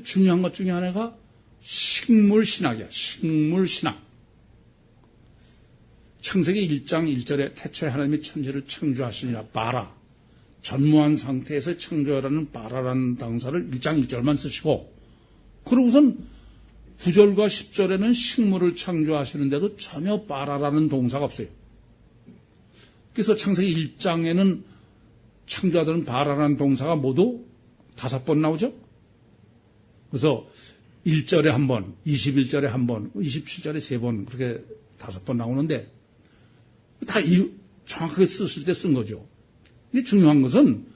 중요한 것 중에 하나가 식물신학이야. 식물신학. 창세기 1장 1절에 태초에 하나님이 천지를 창조하시니라 봐라. 전무한 상태에서 창조하라는 바라라는 동사를 1장 1절만 쓰시고, 그러고선 9절과 10절에는 식물을 창조하시는데도 전혀 바라라는 동사가 없어요. 그래서 창세기 1장에는 창조하다는 바라라는 동사가 모두 5번 나오죠. 그래서 1절에 한 번, 21절에 한 번, 27절에 3번, 그렇게 5번 나오는데 다 정확하게 쓰실 때 쓴 거죠. 근데 중요한 것은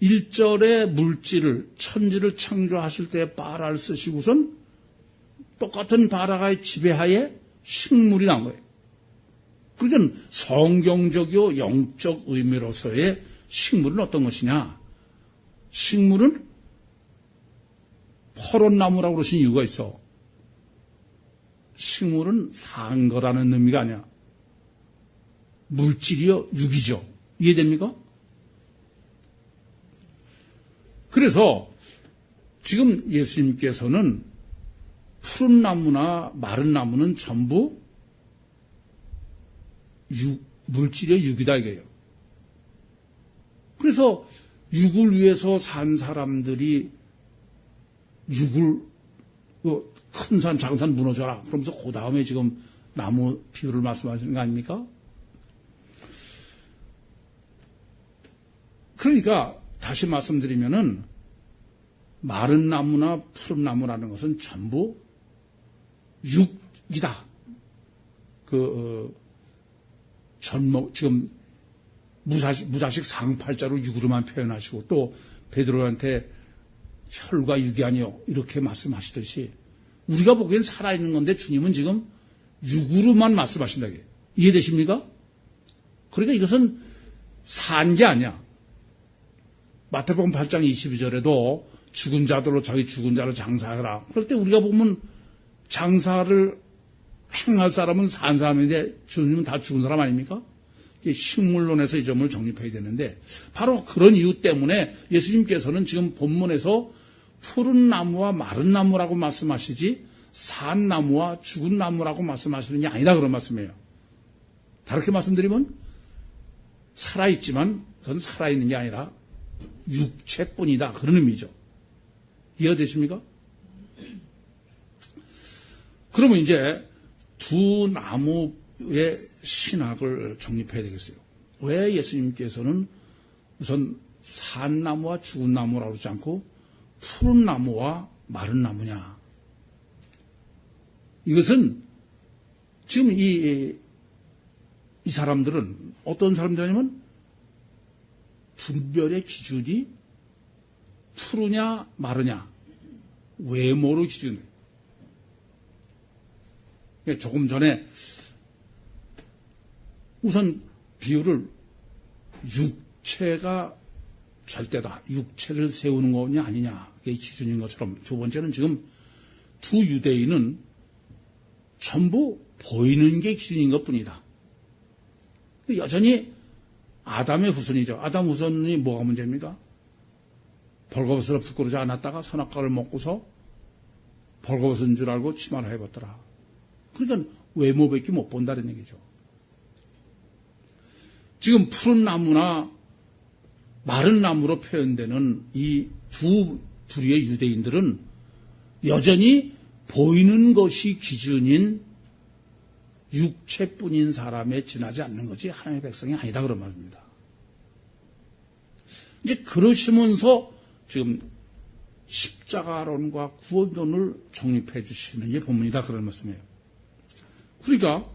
1절에 물질을, 천지를 창조하실 때 바라를 쓰시고선 똑같은 바라가 지배하에 식물이 나온 거예요. 그러니까 성경적이요 영적 의미로서의 식물은 어떤 것이냐? 식물은 퍼런나무라고 그러신 이유가 있어. 식물은 산 거라는 의미가 아니야. 물질이요 육이죠. 이해됩니까? 그래서 지금 예수님께서는 푸른 나무나 마른 나무는 전부 물질의 육이다 이거예요. 그래서 육을 위해서 산 사람들이 육을 큰 산, 작은 산 무너져라. 그러면서 그 다음에 지금 나무 비유를 말씀하시는 거 아닙니까? 그러니까 다시 말씀드리면은 마른 나무나 푸른 나무라는 것은 전부 육이다. 지금 무자식 상팔자로 육으로만 표현하시고 또 베드로한테 혈과 육이 아니요 이렇게 말씀하시듯이 우리가 보기엔 살아있는 건데 주님은 지금 육으로만 말씀하신다. 이해되십니까? 그러니까 이것은 산 게 아니야. 마태복음 8장 22절에도 죽은 자들로 저희 죽은 자를 장사하라. 그럴 때 우리가 보면 장사를 행할 사람은 산 사람인데 주님은 다 죽은 사람 아닙니까? 식물론에서 이 점을 정립해야 되는데 바로 그런 이유 때문에 예수님께서는 지금 본문에서 푸른 나무와 마른 나무라고 말씀하시지 산 나무와 죽은 나무라고 말씀하시는 게 아니다 그런 말씀이에요. 다르게 말씀드리면 살아있지만 그건 살아있는 게 아니라 육체뿐이다 그런 의미죠. 이해가 되십니까? 그러면 이제 두 나무의 신학을 정립해야 되겠어요. 왜 예수님께서는 우선 산 나무와 죽은 나무라고 그러지 않고 푸른 나무와 마른 나무냐? 이것은 지금 이 사람들은 어떤 사람들이냐면 분별의 기준이 푸르냐 마르냐 외모로 기준이에요. 조금 전에 우선 비유를 육체가 절대다. 육체를 세우는 거냐 아니냐. 그게 기준인 것처럼 두 번째는 지금 두 유대인은 전부 보이는 게 기준인 것뿐이다. 여전히 아담의 후손이죠. 아담 후손이 뭐가 문제입니까? 벌거벗으로 부끄러지 않았다가 선악과를 먹고서 벌거벗은 줄 알고 치마를 해봤더라. 그러니까 외모밖에 못 본다는 얘기죠. 지금 푸른 나무나 마른 나무로 표현되는 이 두 부류의 유대인들은 여전히 보이는 것이 기준인 육체뿐인 사람에 지나지 않는 거지 하나님의 백성이 아니다 그런 말입니다. 이제 그러시면서 지금 십자가론과 구원론을 정립해 주시는 게 본문이다 그런 말씀이에요. 그러니까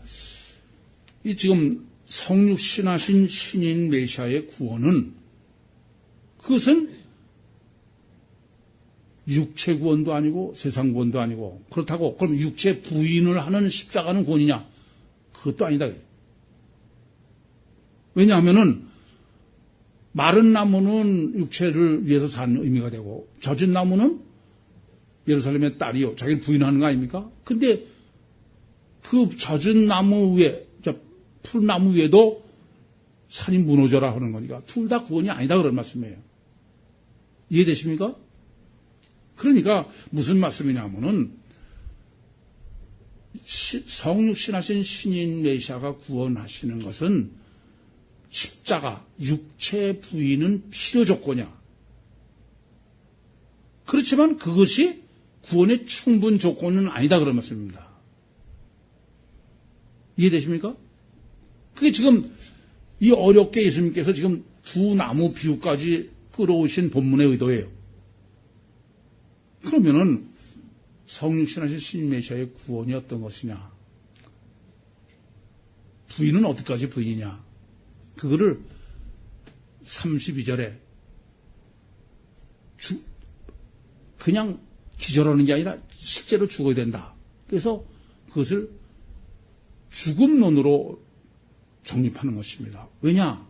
이 지금 성육신하신 신인 메시아의 구원은 그것은 육체 구원도 아니고 세상 구원도 아니고 그렇다고 그럼 육체 부인을 하는 십자가는 구원이냐? 그것도 아니다. 왜냐하면은 마른 나무는 육체를 위해서 사는 의미가 되고 젖은 나무는 예루살렘의 딸이요 자기를 부인하는 거 아닙니까? 근데 그 젖은 나무 위에 푸른 나무 위에도 산이 무너져라 하는 거니까 둘 다 구원이 아니다 그런 말씀이에요. 이해되십니까? 그러니까 무슨 말씀이냐면은 성육신하신 신인 메시아가 구원하시는 것은 십자가, 육체 부인은 필요 조건이야. 그렇지만 그것이 구원의 충분 조건은 아니다 그런 말씀입니다. 이해되십니까? 그게 지금 이 어렵게 예수님께서 지금 두 나무 비유까지 끌어오신 본문의 의도예요. 그러면은 성육신하신 신인 메시아의 구원이 어떤 것이냐? 부인은 어디까지 부인이냐? 그거를 32절에 그냥 기절하는 게 아니라 실제로 죽어야 된다. 그래서 그것을 죽음론으로 정립하는 것입니다. 왜냐?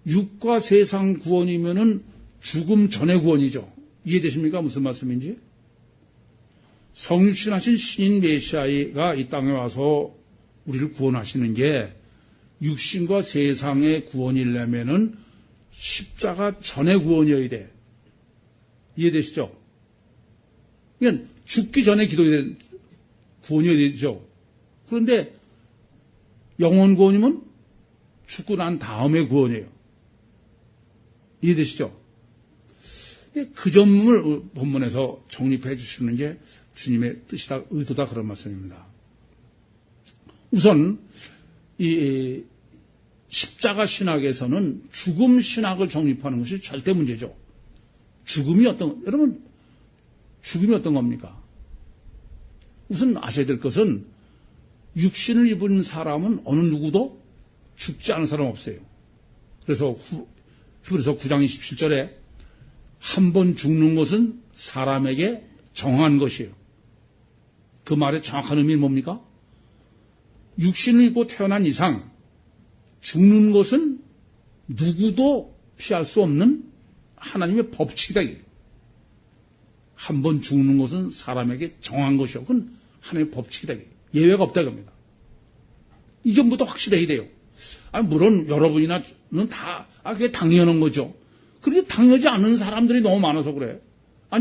육과 세상 구원이면은 죽음 전의 구원이죠. 이해되십니까? 무슨 말씀인지? 성육신하신 신인 메시아가 이 땅에 와서 우리를 구원하시는 게 육신과 세상의 구원이려면은 십자가 전의 구원이어야 돼. 이해되시죠? 그러니까 죽기 전에 기도해야 돼. 구원이어야 되죠. 그런데 영원 구원이면 죽고 난 다음의 구원이에요. 이해되시죠? 그 점을 본문에서 정립해 주시는 게 주님의 뜻이다, 의도다 그런 말씀입니다. 우선 이 십자가 신학에서는 죽음 신학을 정립하는 것이 절대 문제죠. 여러분 죽음이 어떤 겁니까? 우선 아셔야 될 것은 육신을 입은 사람은 어느 누구도 죽지 않은 사람 없어요. 그래서 히브리서 9장 27절에 한 번 죽는 것은 사람에게 정한 것이에요. 그 말의 정확한 의미는 뭡니까? 육신을 입고 태어난 이상 죽는 것은 누구도 피할 수 없는 하나님의 법칙이다. 한 번 죽는 것은 사람에게 정한 것이요. 그건 하나님의 법칙이다. 예외가 없다. 겁니다. 이 점부터 확실해야 돼요. 물론 여러분이나는 다, 그게 당연한 거죠. 그런데 당연하지 않은 사람들이 너무 많아서 그래.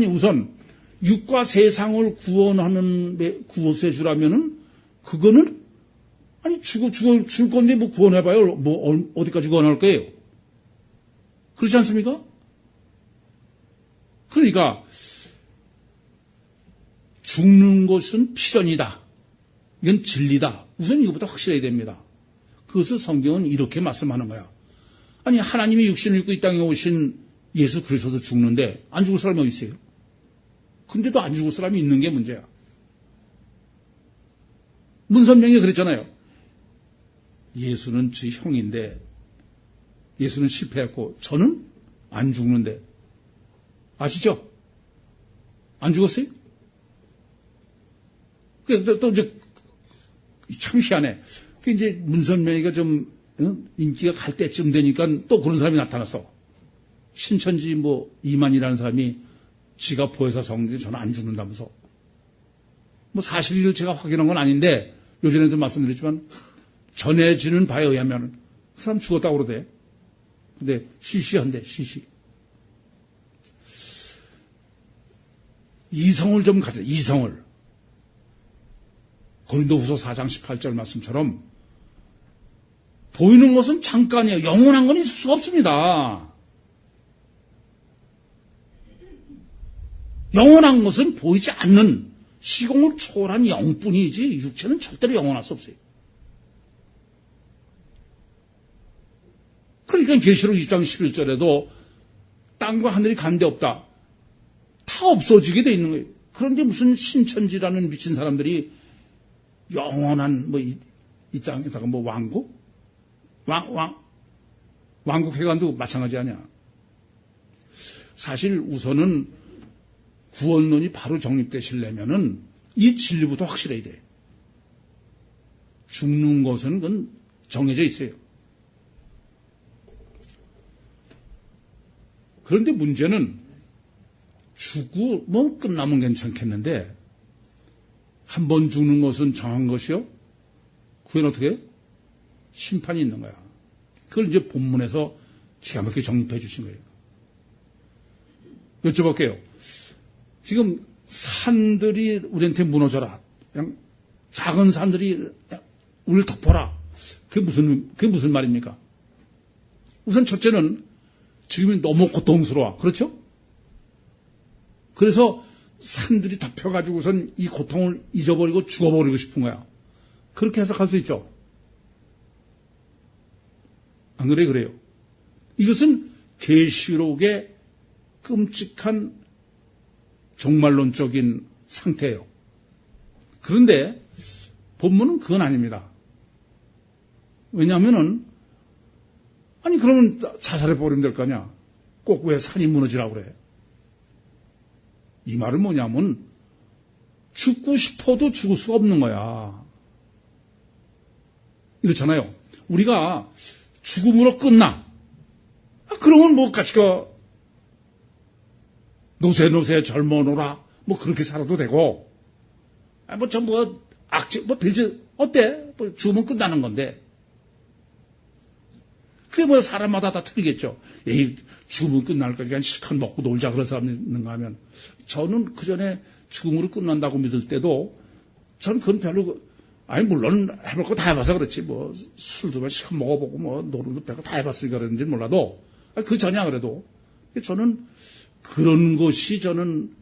우선, 육과 세상을 구원하는, 구원해 주라면은, 그거는, 줄 건데 뭐 구원해봐요. 어디까지 구원할 거예요? 그렇지 않습니까? 그러니까, 죽는 것은 필연이다. 이건 진리다. 우선 이것부터 확실해야 됩니다. 그것을 성경은 이렇게 말씀하는 거야. 하나님이 육신을 입고 이 땅에 오신 예수 그리스도도 죽는데 안 죽을 사람이 어디 있어요? 근데도 안 죽을 사람이 있는 게 문제야. 문선명이 그랬잖아요. 예수는 제 형인데 예수는 실패했고 저는 안 죽는데 아시죠? 안 죽었어요? 또 이제 참 희한해. 이제 문선명이가 좀 인기가 갈 때쯤 되니까 또 그런 사람이 나타났어. 신천지 이만이라는 사람이 지가 보혜사 성인데 저는 안 죽는다면서. 사실을 제가 확인한 건 아닌데 요전에도 말씀드렸지만 전해지는 바에 의하면 그 사람 죽었다고 그러대. 근데 시시한데 시시. 이성을 좀 가져. 이성을. 고린도후서 4장 18절 말씀처럼 보이는 것은 잠깐이에요. 영원한 건 있을 수가 없습니다. 영원한 것은 보이지 않는 시공을 초월한 영뿐이지 육체는 절대로 영원할 수 없어요. 그러니까 계시록 2장 11절에도 땅과 하늘이 간데 없다. 다 없어지게 돼 있는 거예요. 그런데 무슨 신천지라는 미친 사람들이 영원한 이 땅에다가 왕국? 왕국 해관도 마찬가지 아니야. 사실 우선은 구원론이 바로 정립되시려면은 이 진리부터 확실해야 돼. 죽는 것은 그건 정해져 있어요. 그런데 문제는 죽으면 끝나면 괜찮겠는데 한 번 죽는 것은 정한 것이요? 그건 어떻게 해요? 심판이 있는 거야. 그걸 이제 본문에서 기가 막히게 정립해 주신 거예요. 여쭤볼게요. 지금 산들이 우리한테 무너져라. 작은 산들이 우리를 덮어라. 그게 무슨 말입니까? 우선 첫째는 지금이 너무 고통스러워. 그렇죠? 그래서 산들이 덮여가지고선 이 고통을 잊어버리고 죽어버리고 싶은 거야. 그렇게 해석할 수 있죠. 안 그래? 그래요. 이것은 계시록의 끔찍한 종말론적인 상태예요. 그런데 본문은 그건 아닙니다. 왜냐하면은 아니 그러면 자살해버리면 될 거 아니야. 꼭 왜 산이 무너지라고 그래. 이 말은 뭐냐면 죽고 싶어도 죽을 수가 없는 거야. 이렇잖아요. 우리가 죽음으로 끝나. 그러면 뭐 같이 노세 젊어노라 뭐 그렇게 살아도 되고 뭐 전부 악질 뭐 빌지 어때? 뭐 죽으면 끝나는 건데. 그게 뭐 사람마다 다 틀리겠죠. 에이, 죽으면 끝날 거니까 실컷 먹고 놀자 그런 사람이 있는가 하면 저는 그 전에 죽음으로 끝난다고 믿을 때도 전 그건 별로 아니 물론 해볼 거 다 해봐서 그렇지 뭐 술도 뭐 실컷 먹어보고 뭐 노름도 별거 다 해봤으니까 그런지 몰라도 그 전이야 그래도 저는 그런 것이 저는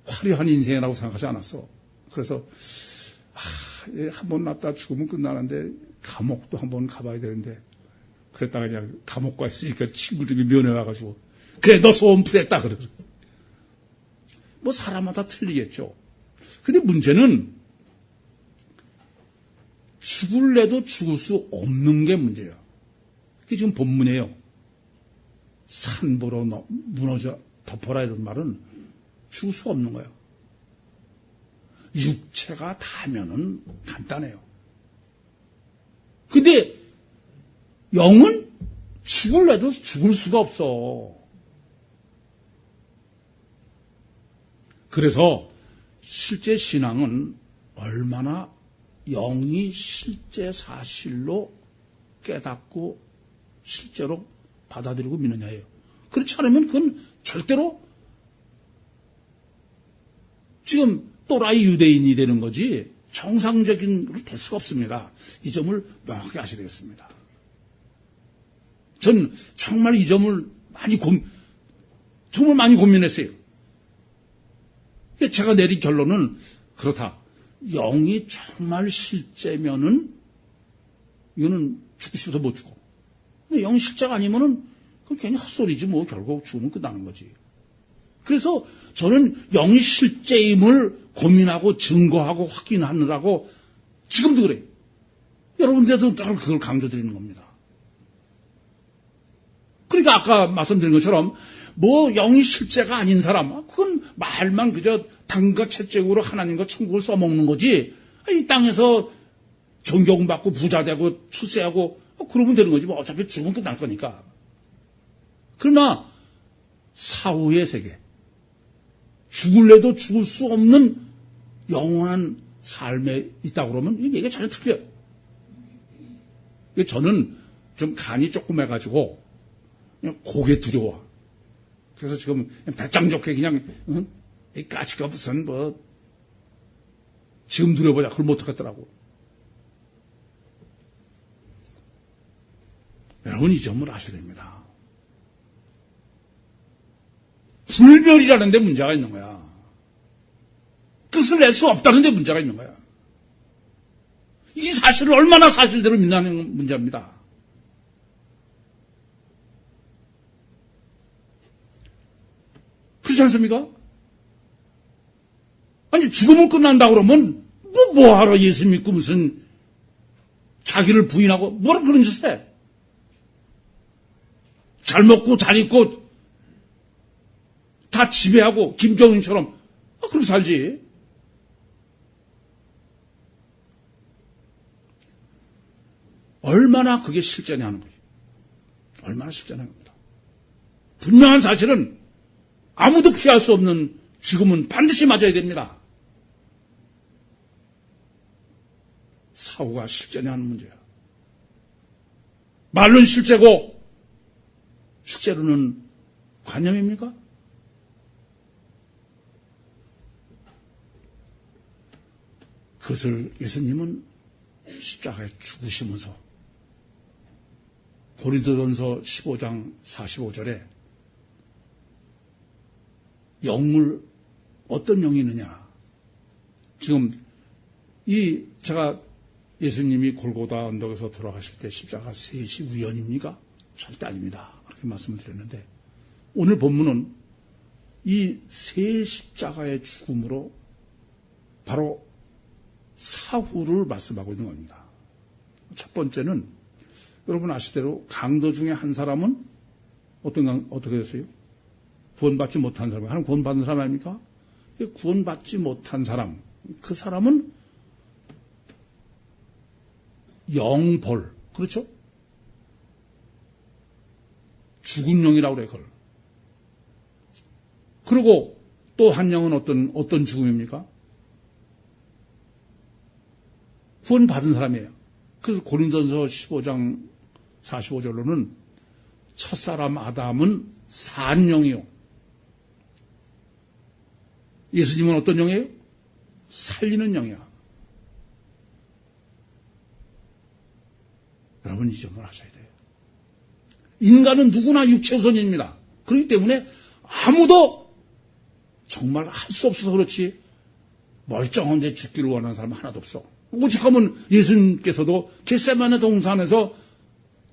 화려한 인생이라고 생각하지 않았어. 그래서 한 번 났다 죽으면 끝나는데 감옥도 한 번 가봐야 되는데 그랬다가 그냥 감옥 가 있으니까 친구들이 면회 와가지고 그래 너 소원 풀했다 그래. 뭐 사람마다 틀리겠죠. 근데 문제는 죽을래도 죽을 수 없는 게 문제야. 그게 지금 본문이에요. 산 보러 무너져 덮어라 이런 말은 죽을 수가 없는 거예요. 육체가 닿으면은 간단해요. 근데 영은 죽을래도 죽을 수가 없어. 그래서 실제 신앙은 얼마나 영이 실제 사실로 깨닫고 실제로 받아들이고 믿느냐예요. 그렇지 않으면 그건 절대로 지금 또라이 유대인이 되는 거지 정상적인 걸 될 수가 없습니다. 이 점을 명확히 아셔야 되겠습니다. 전 정말 이 점을 정말 많이 고민했어요. 제가 내린 결론은 그렇다. 영이 정말 실제면은 이거는 죽고 싶어서 못 죽어. 영이 실제가 아니면은 그건 괜히 헛소리지 뭐 결국 죽으면 끝나는 거지. 그래서 저는 영이 실제임을 고민하고 증거하고 확인하느라고 지금도 그래요. 여러분들도 그걸 강조드리는 겁니다. 그러니까 아까 말씀드린 것처럼 뭐 영이 실제가 아닌 사람 그건 말만 그저 당과 채찍으로 하나님과 천국을 써먹는 거지 이 땅에서 존경받고 부자되고 출세하고 그러면 되는 거지 뭐 어차피 죽으면 끝날 거니까. 그러나 사후의 세계 죽을래도 죽을 수 없는 영원한 삶에 있다고 그러면 이게 전혀 틀려요. 저는 좀 간이 조금 해가지고 그냥 고개 두려워. 그래서 지금 배짱 좋게 그냥 이 까치가 무슨 뭐 지금 두려워보자 그걸 못하겠더라고. 여러분 이 점을 아셔야 됩니다. 불멸이라는 데 문제가 있는 거야. 끝을 낼 수 없다는 데 문제가 있는 거야. 이 사실을 얼마나 사실대로 믿는 문제입니다. 그렇지 않습니까? 아니 죽으면 끝난다 그러면 뭐하러 예수 믿고 무슨 자기를 부인하고 뭐라 그런 짓을 해. 잘 먹고 잘 입고 다 지배하고 김정은처럼 그렇게 살지. 얼마나 그게 실제냐는 거예요. 얼마나 실제냐는 겁니다. 분명한 사실은 아무도 피할 수 없는 죽음은 반드시 맞아야 됩니다. 사후가 실제냐는 문제야. 말로는 실제고 실제로는 관념입니까? 그것을 예수님은 십자가에 죽으시면서 고린도전서 15장 45절에 영을 어떤 영이 있느냐. 지금 제가 예수님이 골고다 언덕에서 돌아가실 때 십자가 셋이 우연입니까? 절대 아닙니다. 그렇게 말씀을 드렸는데 오늘 본문은 이 세 십자가의 죽음으로 바로 사후를 말씀하고 있는 겁니다. 첫 번째는 여러분 아시대로 강도 중에 한 사람은 어떻게 됐어요? 구원받지 못한 사람. 하나님 구원받은 사람 아닙니까? 구원받지 못한 사람. 그 사람은 영벌. 그렇죠? 죽은 영이라고 그래요, 그걸. 그리고 또 한 영은 어떤 죽음입니까? 구원받은 사람이에요. 그래서 고린도전서 15장 45절로는 첫사람 아담은 산 영이요. 예수님은 어떤 영이에요? 살리는 영이야. 여러분 이 점을 아셔야 돼요. 인간은 누구나 육체 우선입니다. 그렇기 때문에 아무도 정말 할 수 없어서 그렇지 멀쩡한데 죽기를 원하는 사람 하나도 없어. 오직하면 예수님께서도 겟세마네 동산에서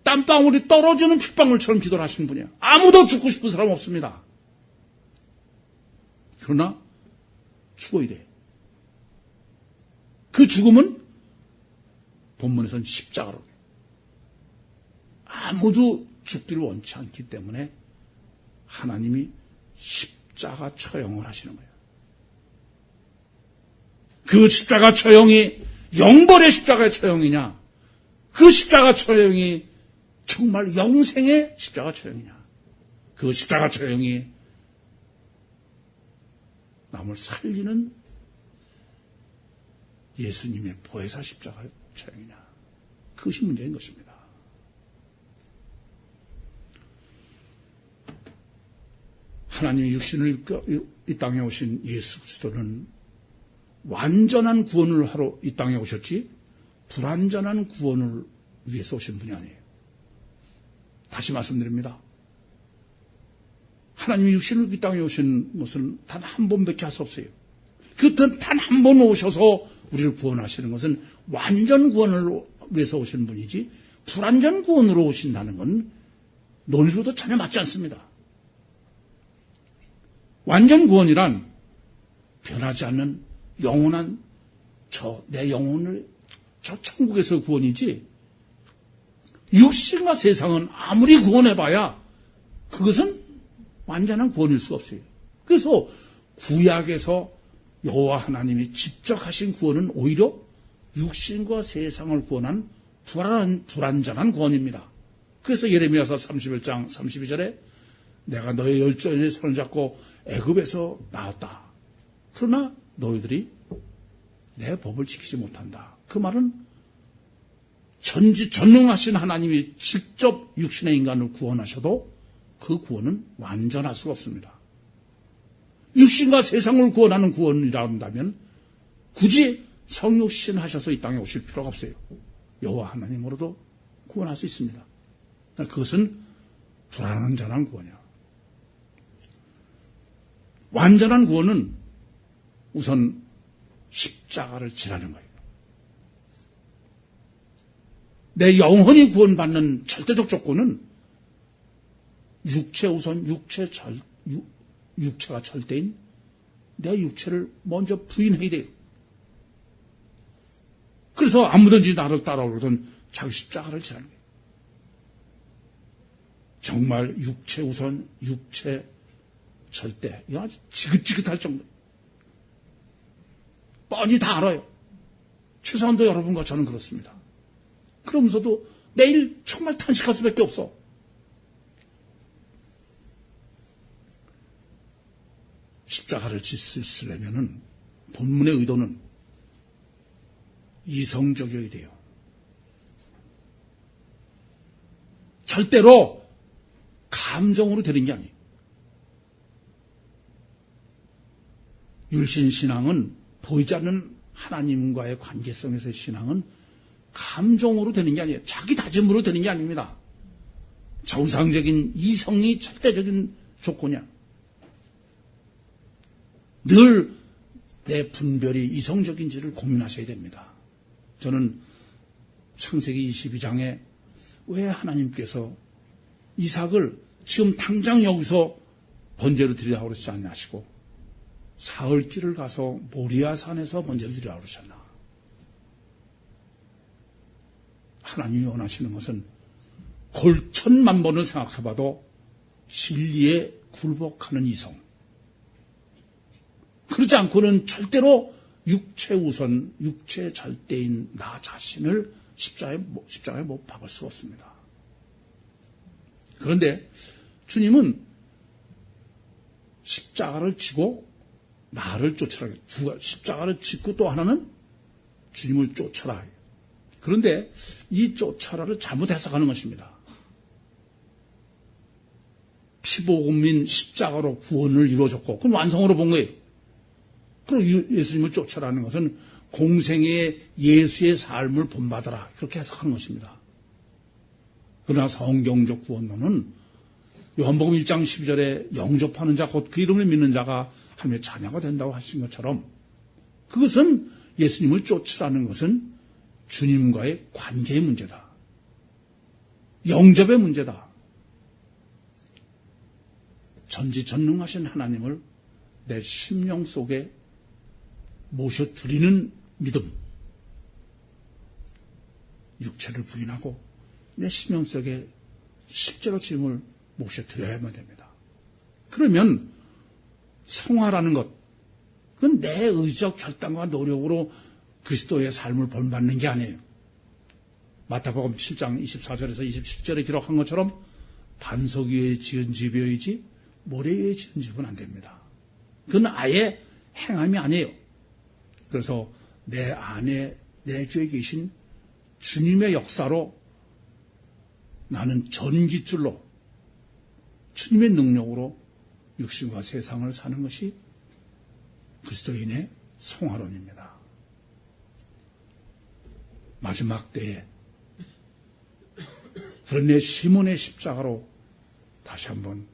땀방울이 떨어지는 핏방울처럼 기도를 하시는 분이에요. 아무도 죽고 싶은 사람 없습니다. 그러나 죽어야 돼. 그 죽음은 본문에서는 십자가로. 아무도 죽기를 원치 않기 때문에 하나님이 십자가 처형을 하시는 거예요. 그 십자가 처형이 영벌의 십자가의 처형이냐, 그 십자가 처형이 정말 영생의 십자가 처형이냐, 그 십자가 처형이 남을 살리는 예수님의 보혜사 십자가 처형이냐, 그것이 문제인 것입니다. 하나님이 육신을 이 땅에 오신 예수 그리스도는 완전한 구원을 하러 이 땅에 오셨지 불완전한 구원을 위해서 오신 분이 아니에요. 다시 말씀드립니다. 하나님이 육신을 이 땅에 오신 것은 단 한 번밖에 할 수 없어요. 그 단 한 번 오셔서 우리를 구원하시는 것은 완전 구원을 위해서 오신 분이지 불완전 구원으로 오신다는 건 논리로도 전혀 맞지 않습니다. 완전 구원이란 변하지 않는 영원한 내 영혼을 저 천국에서 구원이지 육신과 세상은 아무리 구원해봐야 그것은 완전한 구원일 수 없어요. 그래서 구약에서 여호와 하나님이 직접 하신 구원은 오히려 육신과 세상을 구원한 불완전한 구원입니다. 그래서 예레미야서 31장 32절에 내가 너의 열조의 손을 잡고 애굽에서 나왔다. 그러나 너희들이 내 법을 지키지 못한다. 그 말은 전능하신 하나님이 직접 육신의 인간을 구원하셔도 그 구원은 완전할 수가 없습니다. 육신과 세상을 구원하는 구원이라 한다면 굳이 성육신 하셔서 이 땅에 오실 필요가 없어요. 여호와 하나님으로도 구원할 수 있습니다. 그것은 불완전한 구원이야. 완전한 구원은 우선 십자가를 지라는 거예요. 내 영혼이 구원받는 절대적 조건은 육체가 절대인 내 육체를 먼저 부인해야 돼요. 그래서 아무든지 나를 따라오거든 자기 십자가를 지라는 거예요. 정말 육체 우선, 육체 절대. 이거 아주 지긋지긋할 정도. 뻔히 다 알아요. 최소한도 여러분과 저는 그렇습니다. 그러면서도 내일 정말 탄식할 수밖에 없어. 십자가를 짓으려면은 본문의 의도는 이성적이어야 돼요. 절대로 감정으로 되는 게 아니에요. 율신신앙은 보이지 않는 하나님과의 관계성에서의 신앙은 감정으로 되는 게 아니에요. 자기 다짐으로 되는 게 아닙니다. 정상적인 이성이 절대적인 조건이야. 늘 내 분별이 이성적인지를 고민하셔야 됩니다. 저는 창세기 22장에 왜 하나님께서 이삭을 지금 당장 여기서 번제로 드리라고 그러지 않냐시고 사흘 길을 가서 모리아 산에서 번제로 드리라고 그러셨나. 하나님이 원하시는 것은 골천만 번을 생각해봐도 진리에 굴복하는 이성. 그러지 않고는 절대로 육체 우선, 육체 절대인 나 자신을 십자가에 못 박을 수 없습니다. 그런데 주님은 십자가를 지고 나를 쫓으라. 십자가를 짓고 또 하나는 주님을 쫓아라. 그런데 이 쫓아라를 잘못 해석하는 것입니다. 피복음인 십자가로 구원을 이루어졌고 그건 완성으로 본 거예요. 그리고 예수님을 쫓아라는 것은 공생의 예수의 삶을 본받아라. 그렇게 해석하는 것입니다. 그러나 성경적 구원론은 요한복음 1장 12절에 영접하는 자, 곧 그 이름을 믿는 자가 하나님의 자녀가 된다고 하신 것처럼 그것은 예수님을 쫓으라는 것은 주님과의 관계의 문제다. 영접의 문제다. 전지전능하신 하나님을 내 심령 속에 모셔드리는 믿음. 육체를 부인하고 내 심령 속에 실제로 주님을 모셔드려야만 됩니다. 그러면 성화라는 것, 그건 내 의지적 결단과 노력으로 그리스도의 삶을 본받는 게 아니에요. 마태복음 7장 24절에서 27절에 기록한 것처럼 반석 위에 지은 집이어야지 모래 위에 지은 집은 안 됩니다. 그건 아예 행함이 아니에요. 그래서 내 안에 내주에 계신 주님의 역사로 나는 전깃줄로 주님의 능력으로 육신과 세상을 사는 것이 그리스도인의 성화론입니다. 마지막 때에 그러네 시몬의 십자가로 다시 한번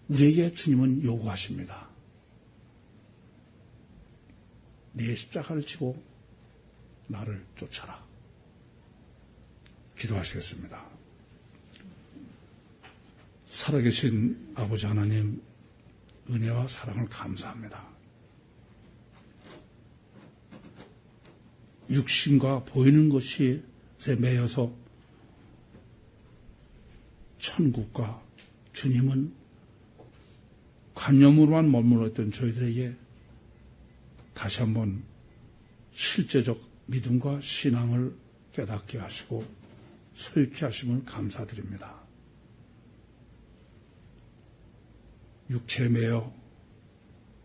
우리에게 주님은 요구하십니다. 네 십자가를 지고 나를 쫓아라. 기도하시겠습니다. 살아계신 아버지 하나님, 은혜와 사랑을 감사합니다. 육신과 보이는 것이 매여서 천국과 주님은 관념으로만 머물렀던 저희들에게 다시 한번 실제적 믿음과 신앙을 깨닫게 하시고 소유케 하심을 감사드립니다. 육체에 매여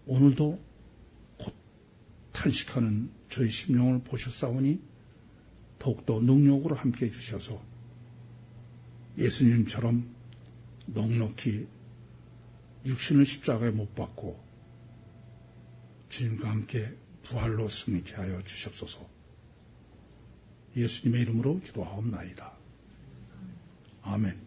오늘도 곧 탄식하는 저희 심령을 보셨사오니 더욱더 능력으로 함께해 주셔서 예수님처럼 넉넉히 육신을 십자가에 못 박고 주님과 함께 부활로 승리케 하여 주시옵소서. 예수님의 이름으로 기도하옵나이다. 아멘.